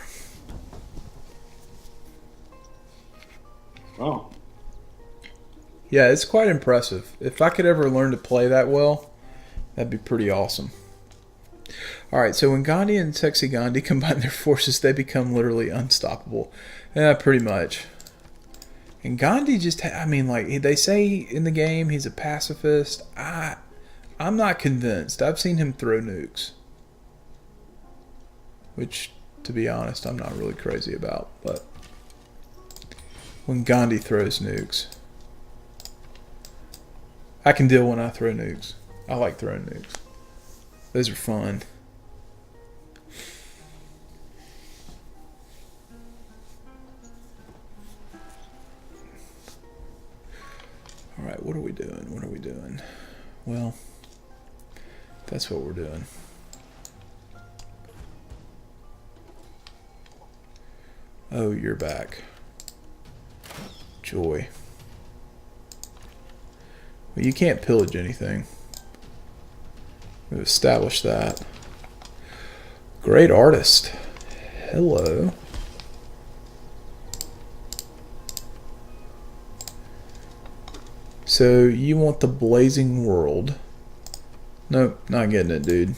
Oh. Yeah, it's quite impressive. If I could ever learn to play that well, that'd be pretty awesome. Alright, so when Gandhi and Sexy Gandhi combine their forces, they become literally unstoppable. Yeah, pretty much. And Gandhi just, I mean, like, they say in the game he's a pacifist. I'm not convinced. I've seen him throw nukes. Which, to be honest, I'm not really crazy about. But when Gandhi throws nukes, I can deal when I throw nukes. I like throwing nukes. Those are fun. Alright, what are we doing? What are we doing? Well, that's what we're doing. Oh, you're back. Joy. Well, you can't pillage anything. We've established that. Great artist. Hello. So, you want the blazing world. Nope, not getting it, dude.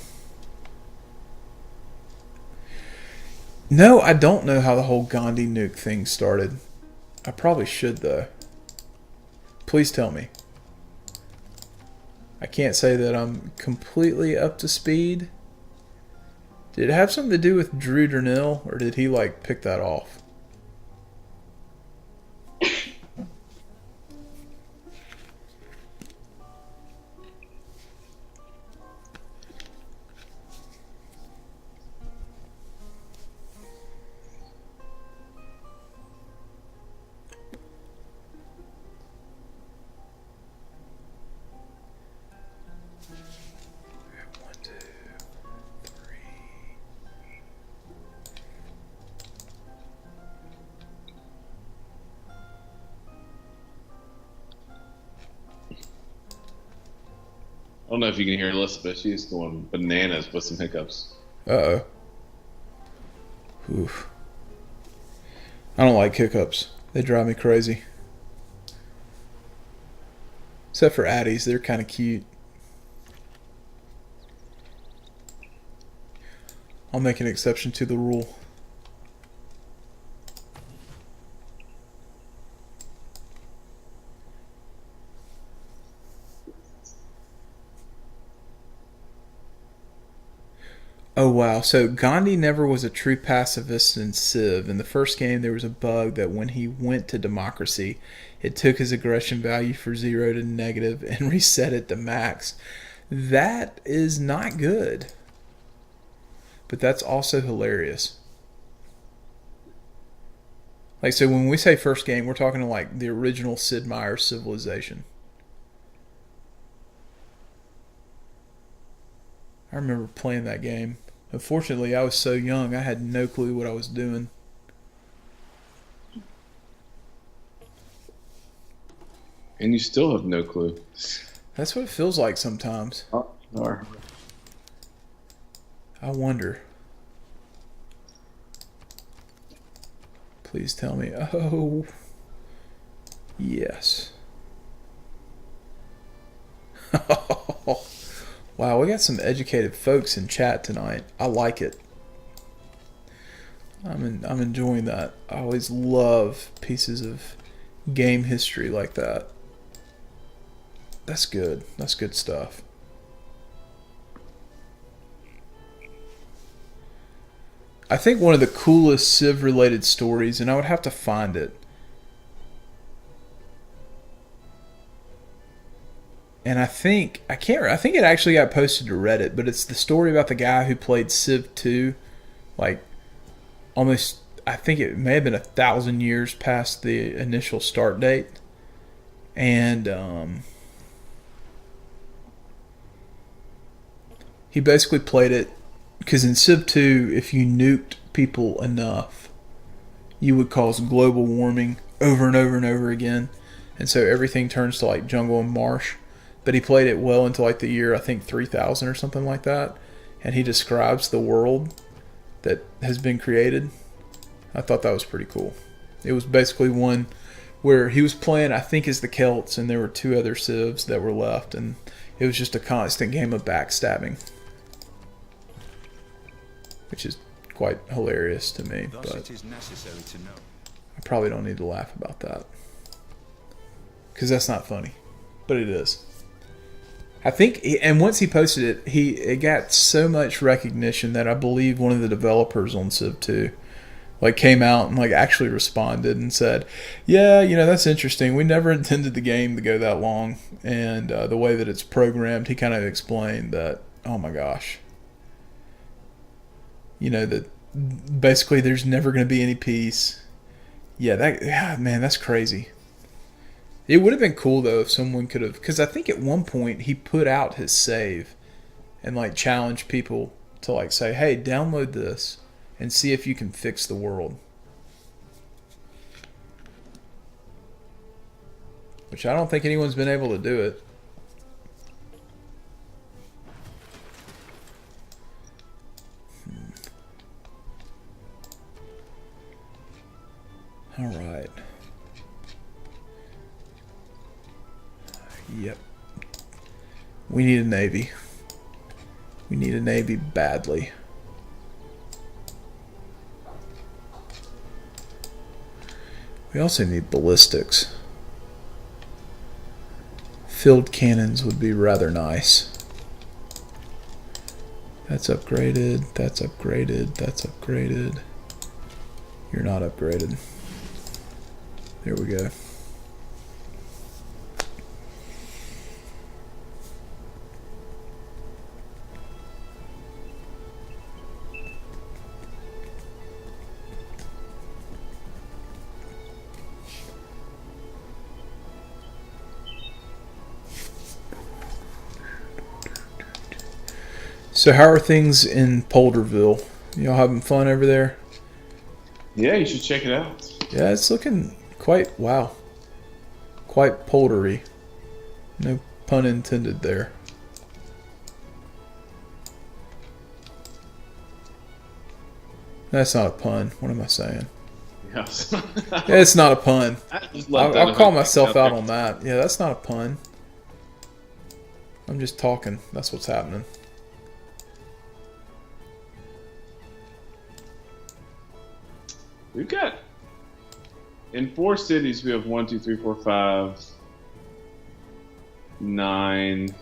No, I don't know how the whole Gandhi nuke thing started. I probably should, though. Please tell me. I can't say that I'm completely up to speed. Did it have something to do with Drew Durnell, or did he, like, pick that off? I don't know if you can hear Elizabeth. She's going bananas with some hiccups. Uh-oh. Oof. I don't like hiccups. They drive me crazy. Except for Addies. They're kind of cute. I'll make an exception to the rule. Oh wow, so Gandhi never was a true pacifist in Civ. In the first game there was a bug that when he went to democracy, it took his aggression value from 0 to negative and reset it to max. That is not good. But that's also hilarious. Like, so when we say first game, we're talking like the original Sid Meier's Civilization. I remember playing that game. Unfortunately, I was so young, I had no clue what I was doing. And you still have no clue. That's what it feels like sometimes. Oh, or I wonder. Please tell me. Oh, yes. Wow, we got some educated folks in chat tonight. I like it. I'm enjoying that. I always love pieces of game history like that. That's good. That's good stuff. I think one of the coolest Civ-related stories, and I would have to find it, and I think it actually got posted to Reddit, but it's the story about the guy who played Civ 2, like, almost, I think it may have been 1,000 years past the initial start date. And he basically played it, because in Civ 2, if you nuked people enough, you would cause global warming over and over and over again. And so everything turns to like jungle and marsh. But he played it well into like the year, I think 3000 or something like that. And he describes the world that has been created. I thought that was pretty cool. It was basically one where he was playing, I think, as the Celts, and there were 2 other civs that were left, and it was just a constant game of backstabbing. which is quite hilarious to me. Thus But it is necessary to know. I probably don't need to laugh about that because that's not funny, but it is. I think, and once he posted it, it got so much recognition that I believe one of the developers on Civ 2 like came out and like actually responded and said, "Yeah, that's interesting. We never intended the game to go that long, and the way that it's programmed." He kind of explained that, oh my gosh, that basically there's never going to be any peace. Yeah, man, that's crazy. It would have been cool though if someone could have, because I think at one point he put out his save and like challenged people to like say, "Hey, download this and see if you can fix the world." Which I don't think anyone's been able to do it. All right. Yep. We need a navy. We need a navy badly. We also need ballistics. Field cannons would be rather nice. That's upgraded. That's upgraded. That's upgraded. You're not upgraded. There we go. So how are things in Polderville? Y'all having fun over there? Yeah, you should check it out. Yeah, it's looking quite poldery. No pun intended there. That's not a pun. What am I saying? Yes. It's not a pun. I'll call myself out there. on that. Yeah, that's not a pun. I'm just talking. That's what's happening. We've got in 4 cities we have 1, 2, 3, 4, 5, 9,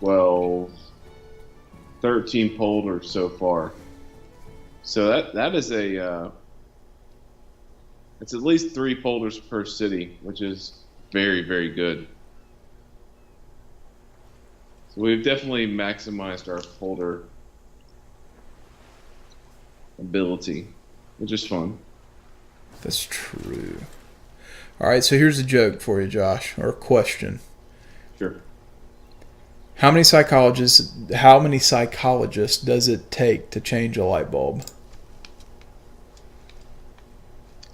12, 13 polders so far. So that is a it's at least 3 polders per city, which is very, very good. So we've definitely maximized our polder ability, which is fun. That's true. All right, so here's a joke for you, Josh, or a question. Sure. How many psychologists does it take to change a light bulb?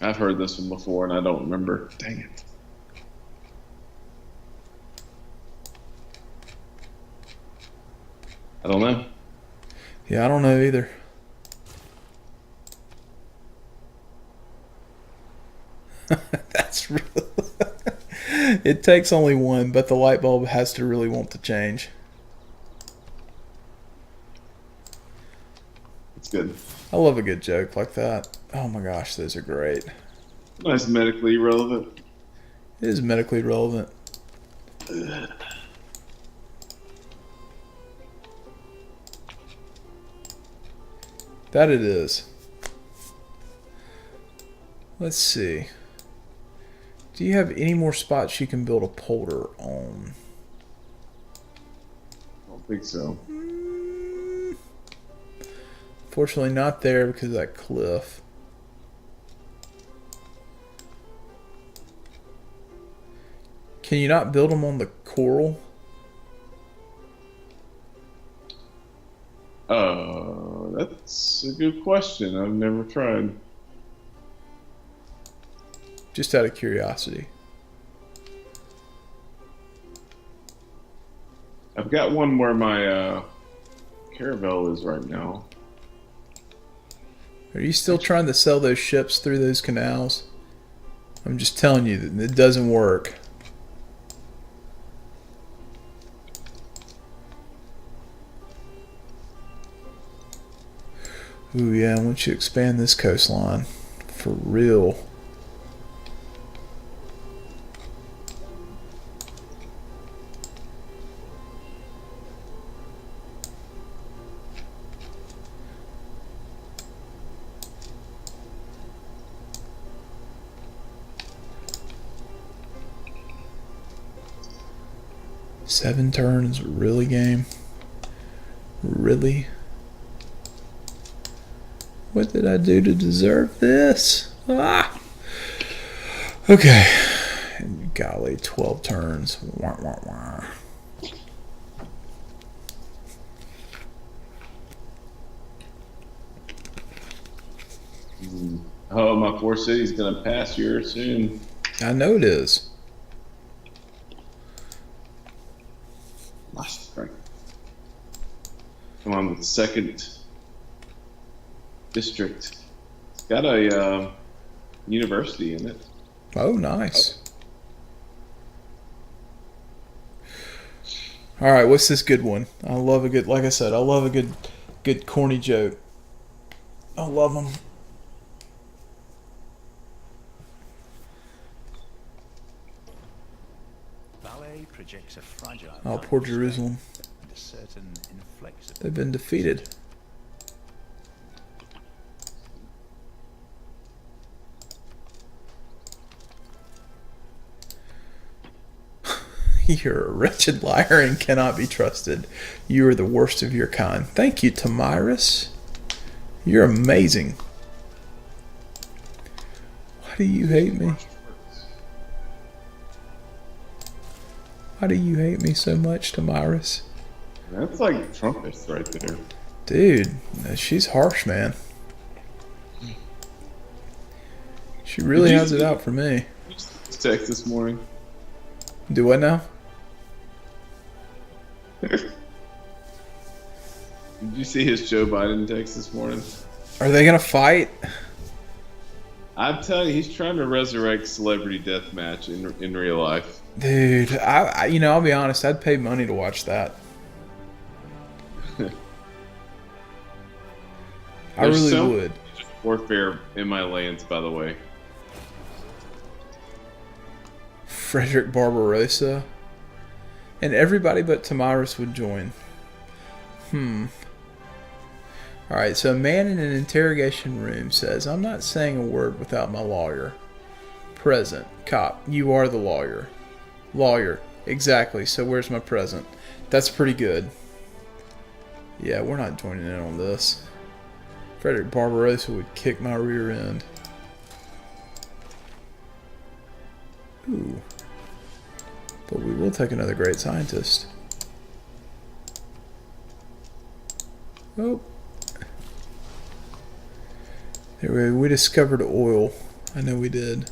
I've heard this one before and I don't remember. Dang it. I don't know. Yeah, I don't know either. That's real. It takes only one, but the light bulb has to really want to change. It's good. I love a good joke like that. Oh my gosh, those are great. Nice medically relevant. It is medically relevant. That it is. Let's see. Do you have any more spots you can build a polder on? I don't think so. Fortunately not there because of that cliff. Can you not build them on the coral? That's a good question. I've never tried. Just out of curiosity. I've got one where my caravel is right now. Are you still trying to sell those ships through those canals? I'm just telling you that it doesn't work. Ooh, yeah, once you expand this coastline, for real. Seven turns, really, game? Really? What did I do to deserve this? Ah! Okay. Golly, 12 turns. Wah, wah, wah. Oh, my 4 city's gonna pass yours soon. I know it is. Nice strength. Come on, the second district. It's got a university in it. Oh, nice. All right, what's this good one? I love a good, like I said, I love a good corny joke. I love them. Ballet projects a fragile. Oh, poor Jerusalem. And a certain inflexible. They've been defeated. You're a wretched liar and cannot be trusted. You are the worst of your kind. Thank you, Tamiris. You're amazing. Why do you hate me? Why do you hate me so much, Tamiris? That's like Trumpist right there. Dude, she's harsh, man. She really Did you has it see- out for me. Text this morning. Do what now? Did you see his Joe Biden text this morning? Are they gonna fight? I'm telling you, he's trying to resurrect Celebrity Deathmatch in real life. Dude, I you know, I'll be honest, I'd pay money to watch that. I There's really some would. warfare in my lands, by the way. Frederick Barbarossa. And everybody but Tamiris would join. Alright, so a man in an interrogation room says, I'm not saying a word without my lawyer. Present. Cop, you are the lawyer. Lawyer. Exactly, so where's my present? That's pretty good. Yeah, we're not joining in on this. Frederick Barbarossa would kick my rear end. Ooh. But we will take another great scientist. Oh. There we discovered oil. I know we did.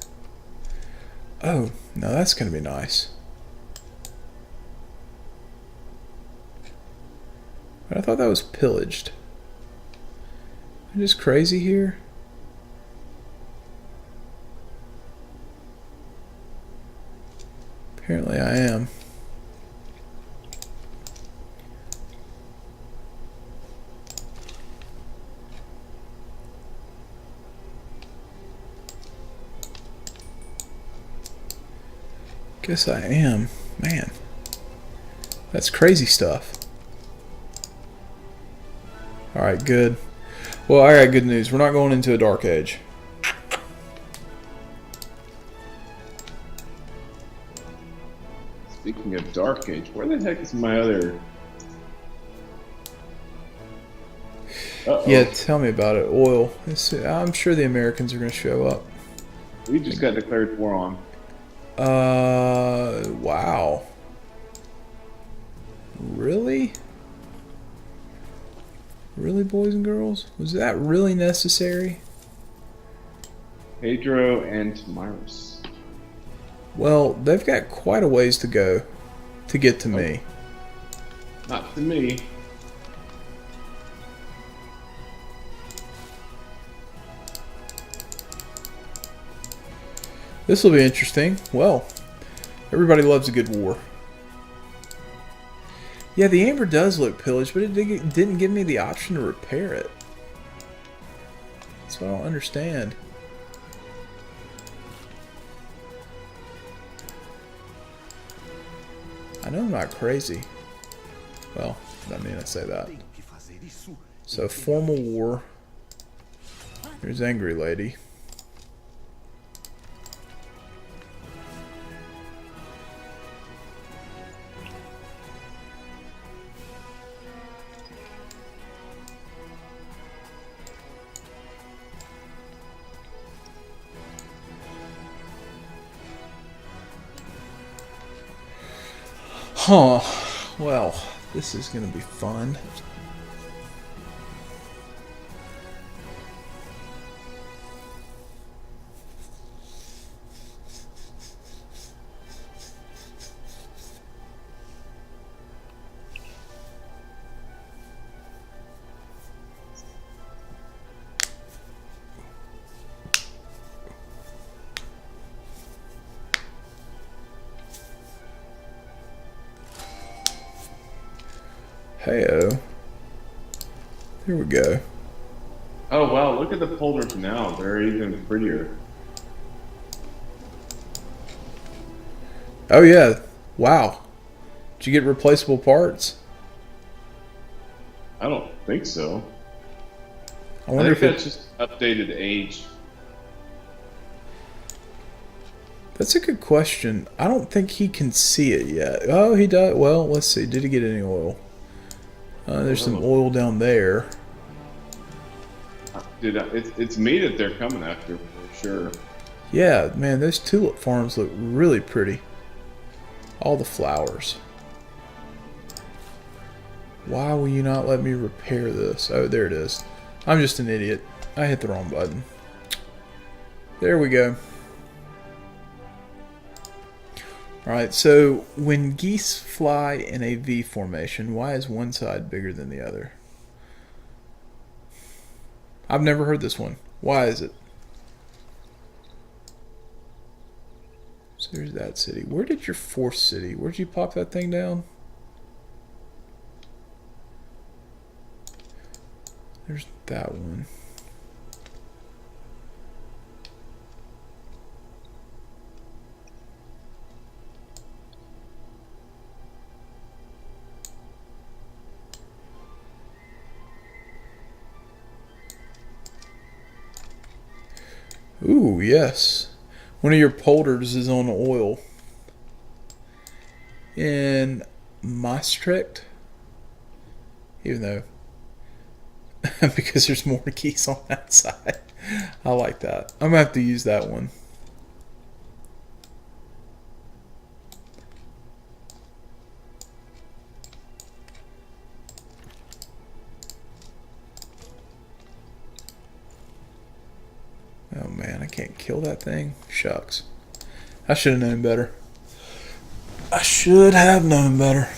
Oh, no, that's going to be nice. But I thought that was pillaged. I'm just crazy here. Apparently I am. Guess I am. Man. That's crazy stuff. Alright, good. Well, I got good news. We're not going into a dark age. Speaking of Dark Age, where the heck is my other... Uh-oh. Yeah, tell me about it. Oil. I'm sure the Americans are going to show up. We just got declared war on. Wow. Really? Really, boys and girls? Was that really necessary? Pedro and Tamiris. Well, they've got quite a ways to go to get to me. Not to me. This will be interesting. Well, everybody loves a good war. Yeah, the amber does look pillaged, but it didn't give me the option to repair it. That's what I don't understand. I know I'm not crazy. Well, I mean, I say that. So, formal war. Here's Angry Lady. Huh. Well, this is going to be fun. Heyo. Here we go. Oh wow, look at the polders now. They're even prettier. Oh yeah. Wow. Did you get replaceable parts? I don't think so. I I wonder think if that's just updated age. That's a good question. I don't think he can see it yet. Oh, he does. Well, let's see. Did he get any oil? There's some oil down there. Dude, it's me that they're coming after for sure. Yeah, man, those tulip farms look really pretty. All the flowers. Why will you not let me repair this? Oh, there it is. I'm just an idiot. I hit the wrong button. There we go. Alright, so when geese fly in a V formation, why is one side bigger than the other? I've never heard this one. Why is it? So there's that city. Where did your fourth city? Where'd you pop that thing down? There's that one. Ooh, yes. One of your polders is on oil. In Maastricht. Even though... because there's more geese on that side. I like that. I'm going to have to use that one. Oh man, I can't kill that thing. Shucks. I should have known better. I should have known better.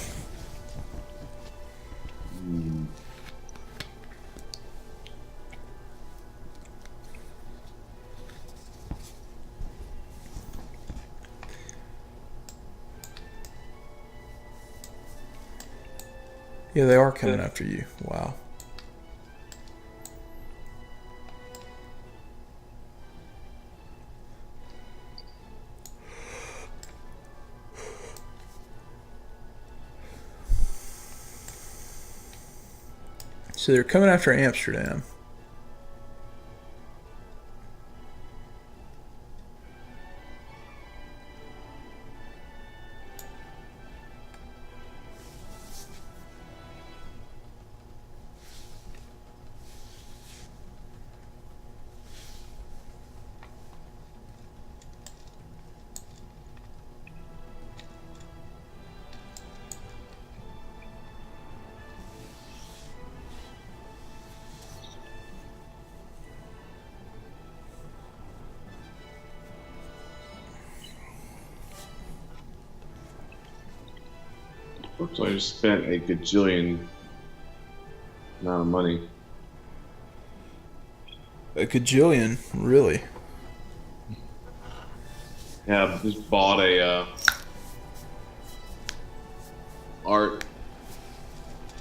Yeah, they are coming after you. Wow. So they're coming after Amsterdam. Looks like I just spent a gajillion amount of money. A gajillion, really? Yeah, I just bought a art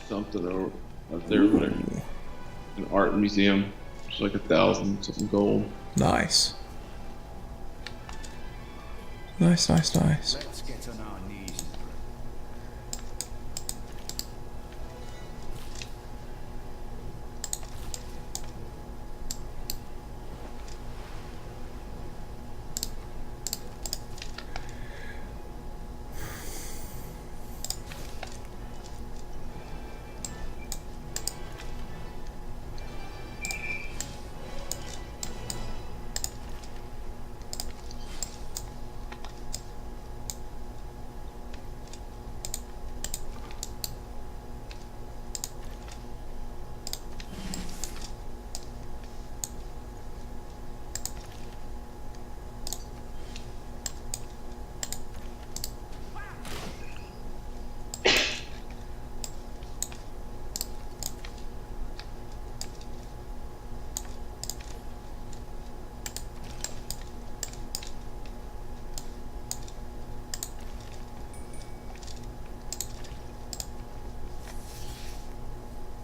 something over up there, an art museum. It's like 1,000 something gold. Nice. Nice. Let's get on our knees.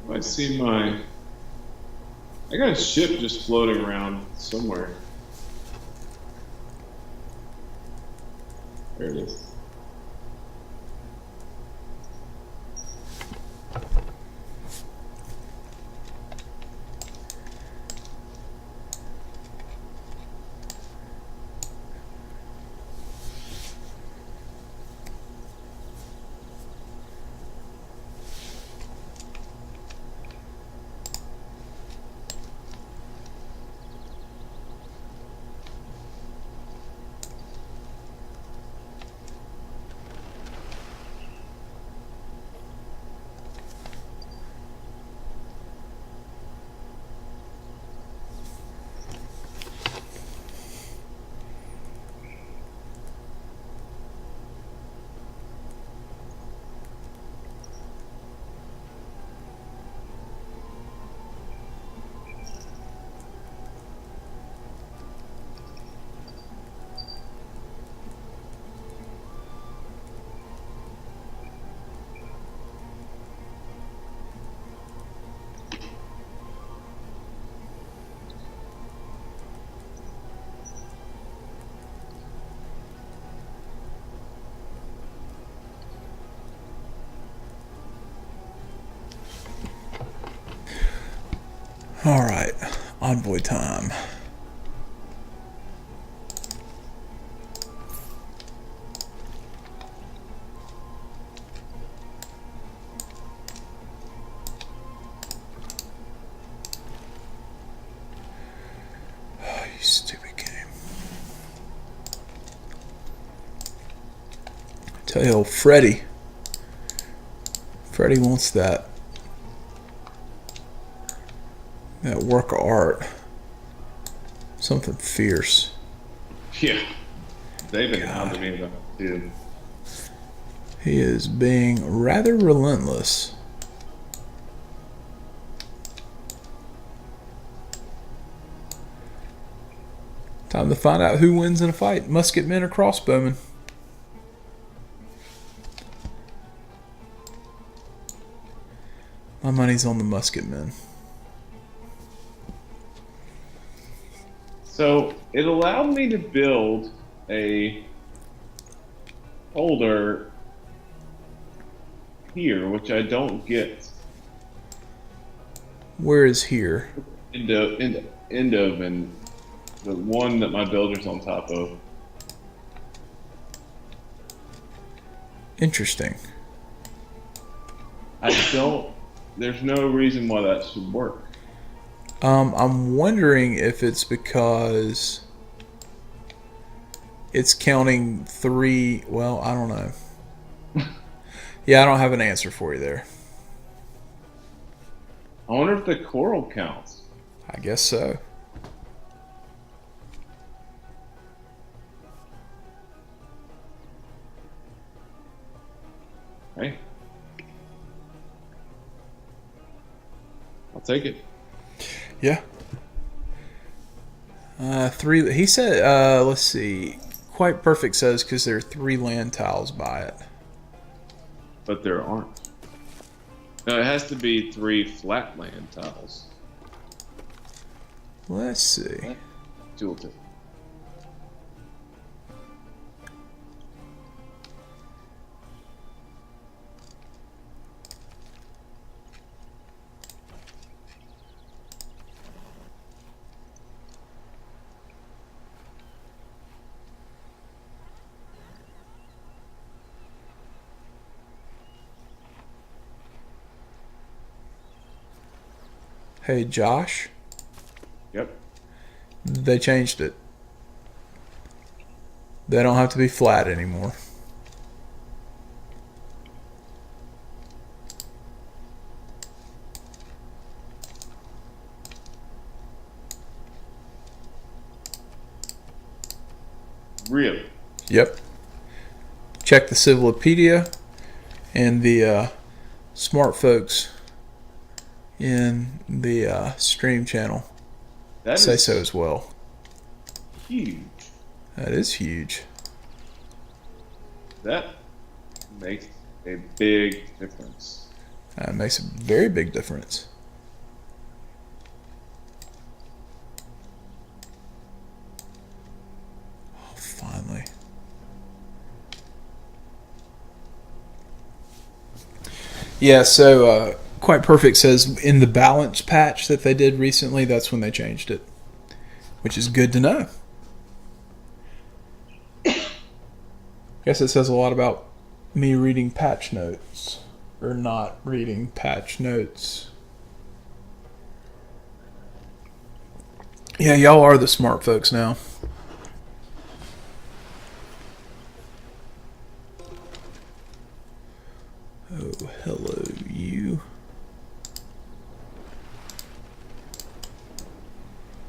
I see my. I got a ship just floating around somewhere. There it is. All right, envoy time. Oh, you stupid game. Tell you, old Freddy. Freddy wants that work of art. Something fierce. Yeah. They've been hounding me about it too. He is being rather relentless. Time to find out who wins in a fight, musketmen or crossbowmen. My money's on the musketmen. So it allowed me to build a holder here, which I don't get. Where is here? End of and the one that my builder's on top of. Interesting. I don't. There's no reason why that should work. I'm wondering if it's because it's counting 3. Well, I don't know. Yeah, I don't have an answer for you there. I wonder if the coral counts. I guess so. Hey, I'll take it. Yeah. 3. He said, let's see. Quite Perfect says because there are 3 land tiles by it. But there aren't. No, it has to be 3 flat land tiles. Let's see. Dual tip. Hey, Josh. Yep. They changed it. They don't have to be flat anymore. Really? Yep. Check the Civilopedia and the smart folks in the stream channel That say is so as well. huge. That is huge. That makes a big difference. That makes a very big difference. Oh, finally. Yeah, so Quite Perfect says in the balance patch that they did recently, that's when they changed it, which is good to know. Guess it says a lot about me reading patch notes or not reading patch notes. Yeah, y'all are the smart folks now. Oh, hello, you.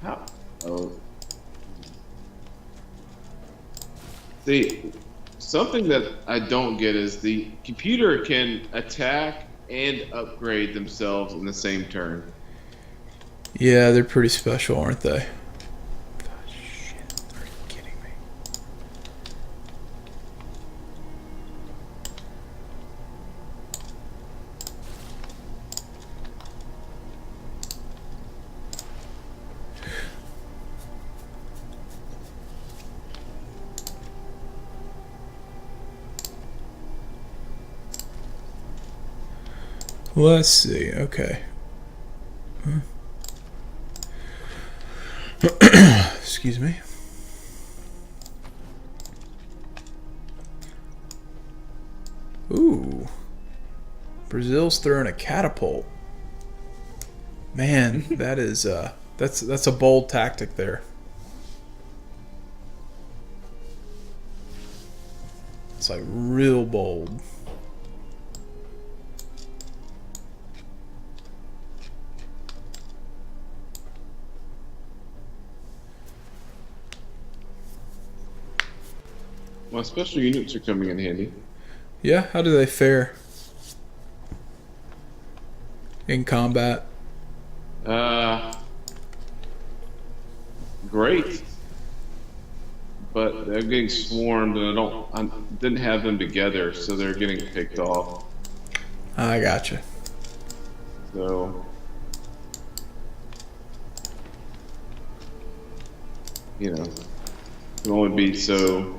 How? Oh. See, something that I don't get is the computer can attack and upgrade themselves in the same turn. Yeah, they're pretty special, aren't they? Shit, are you kidding me? Let's see. Okay. Excuse me. Ooh. Brazil's throwing a catapult. Man, that is that's a bold tactic there. It's like real bold. Well, special units are coming in handy. Yeah, how do they fare in combat? Great. But they're getting swarmed, and I didn't have them together, so they're getting picked off. I gotcha. So, you know, it can only be so.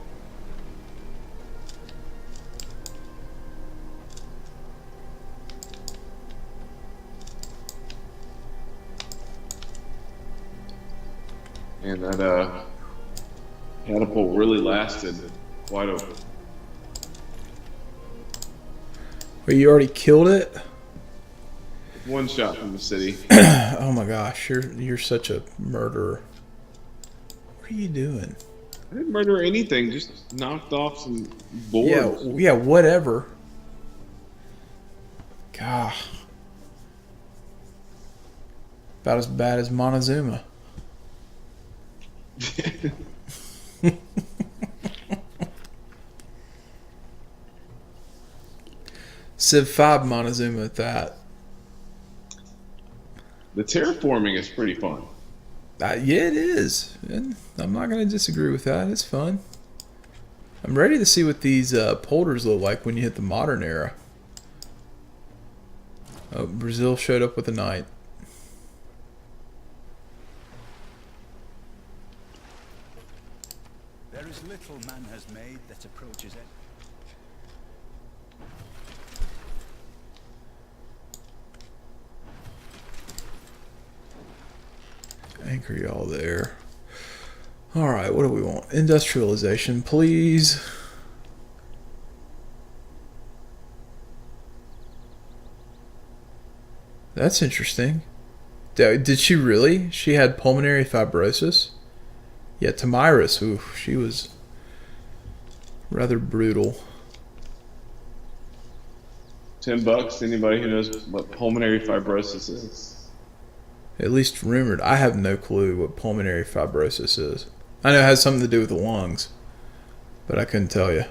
And that catapult really lasted quite a. But you already killed it? One shot from the city. Oh my gosh, you're such a murderer. What are you doing? I didn't murder anything, just knocked off some boards. Yeah, whatever. God. About as bad as Montezuma. Civ 5 Montezuma at that. The terraforming is pretty fun. Yeah, it is. And I'm not going to disagree with that. It's fun. I'm ready to see what these polders look like when you hit the modern era. Oh, Brazil showed up with a knight. little man has made that approaches it. Anchor y'all there. Alright, what do we want? Industrialization, please. That's interesting. Did she really? She had pulmonary fibrosis? Yeah, Tamiris, ooh, she was rather brutal. $10. Anybody who knows what pulmonary fibrosis is? At least rumored. I have no clue what pulmonary fibrosis is. I know it has something to do with the lungs, but I couldn't tell you.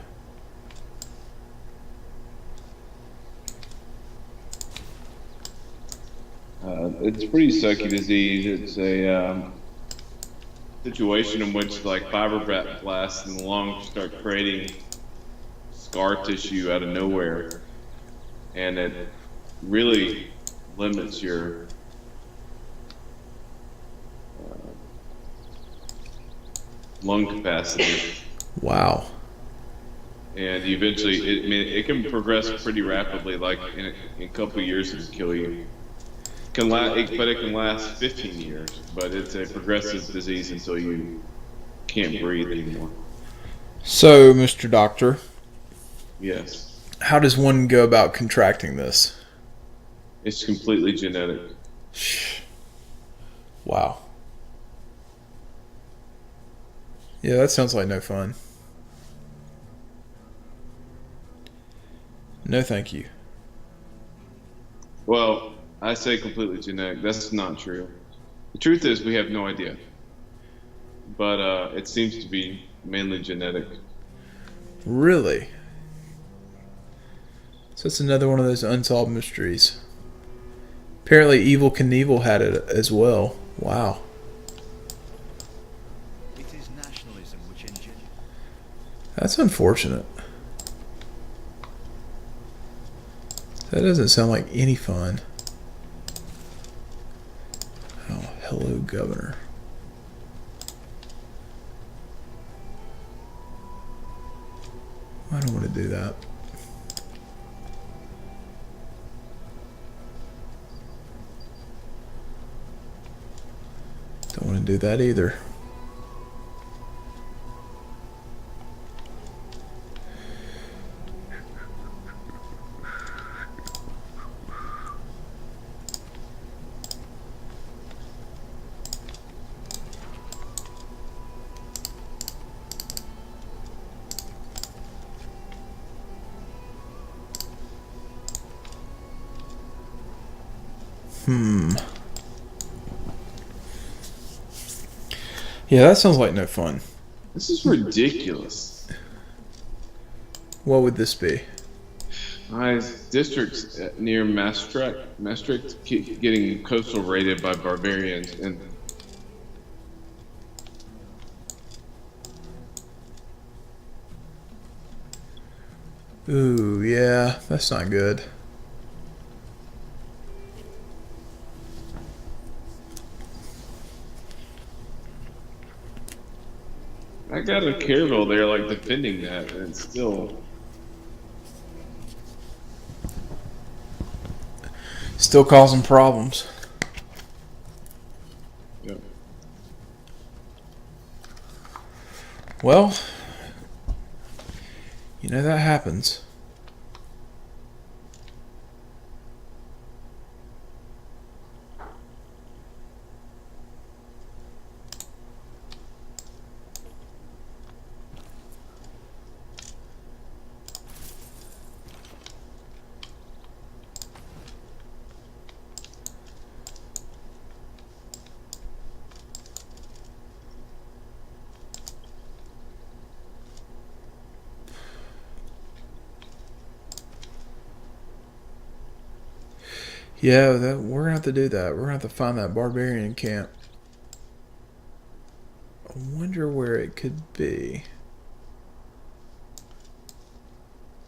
It's a pretty sucky disease. It's a situation in which like fibroblasts in the lungs start creating scar tissue out of nowhere, and it really limits your lung capacity. Wow. And eventually, it can progress pretty rapidly. Like in a couple of years, it can kill you. But it can last 15 years. But it's a progressive disease until you can't breathe anymore. So, Mr. Doctor, Yes, how does one go about contracting this? it's completely genetic. Wow. Yeah, that sounds like no fun. No, thank you. Well, I say completely genetic. That's not true. The truth is, we have no idea. But it seems to be mainly genetic. Really? So it's another one of those unsolved mysteries. Apparently, Evel Knievel had it as well. Wow. It is nationalism which injured. That's unfortunate. That doesn't sound like any fun. Oh, hello, Governor. I don't want to do that. Don't want to do that either. Yeah, that sounds like no fun. This is ridiculous. What would this be? My districts near Maastricht keep getting coastal raided by barbarians, and Ooh, yeah, that's not good. I got a Caraville there, like defending that, and it's still. Still causing problems. Yeah. Well, you know that happens. Yeah, we're gonna have to do that. We're gonna have to find that barbarian camp. I wonder where it could be.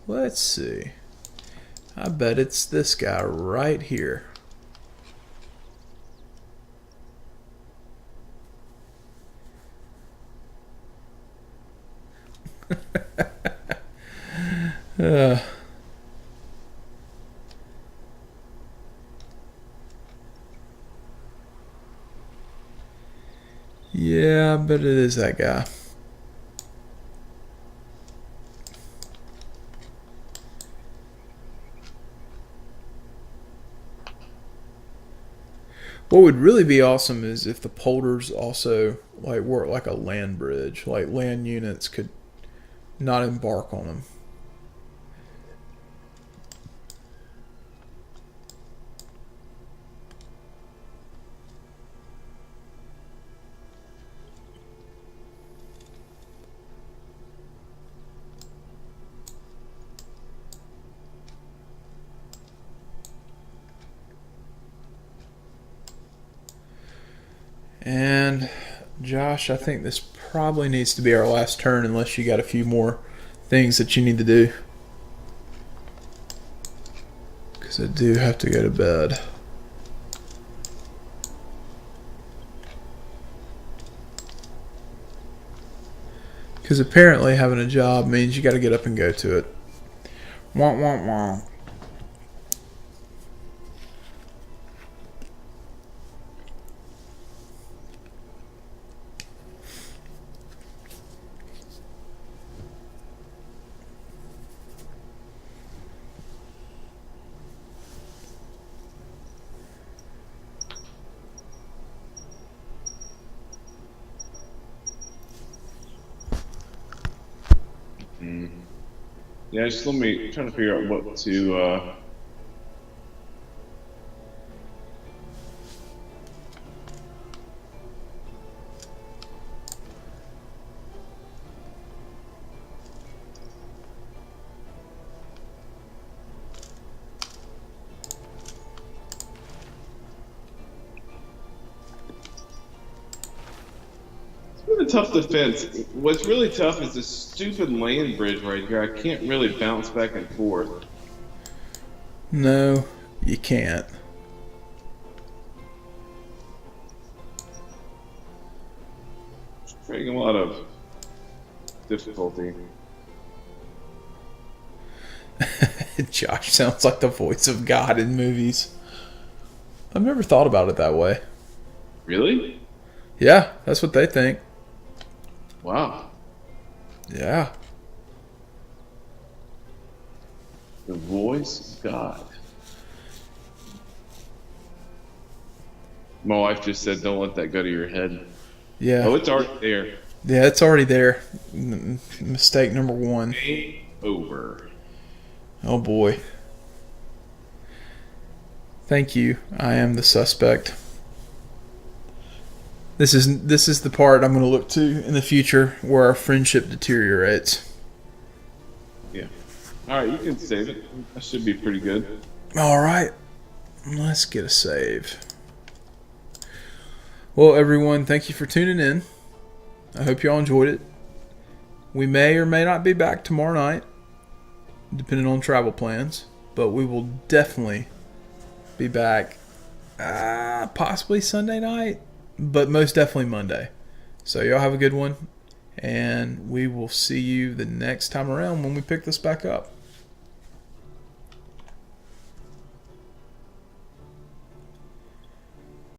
Let's see. I bet it's this guy right here. Uh, yeah, I bet it is that guy. What would really be awesome is if the polders also like work like a land bridge, like land units could not embark on them. And Josh, I think this probably needs to be our last turn unless you got a few more things that you need to do. Because I do have to go to bed. Because apparently having a job means you got to get up and go to it. Wah, wah, wah. Yeah, just let me trying to figure out what to. It's been a tough defense. What's really tough is this stupid land bridge right here. I can't really bounce back and forth. No, you can't. It's creating a lot of difficulty. Josh sounds like the voice of God in movies. I've never thought about it that way. Really? Yeah, that's what they think. Wow. Yeah. The voice of God. My wife just said, "Don't let that go to your head." Yeah. Oh, it's already there. Yeah, it's already there. Mistake number one. Game over. Oh boy. Thank you. I am the suspect. This is the part I'm going to look to in the future where our friendship deteriorates. Yeah. All right, you can save it. That should be pretty good. All right. Let's get a save. Well, everyone, thank you for tuning in. I hope y'all enjoyed it. We may or may not be back tomorrow night, depending on travel plans, but we will definitely be back possibly Sunday night, but most definitely Monday. So y'all have a good one, and we will see you the next time around when we pick this back up.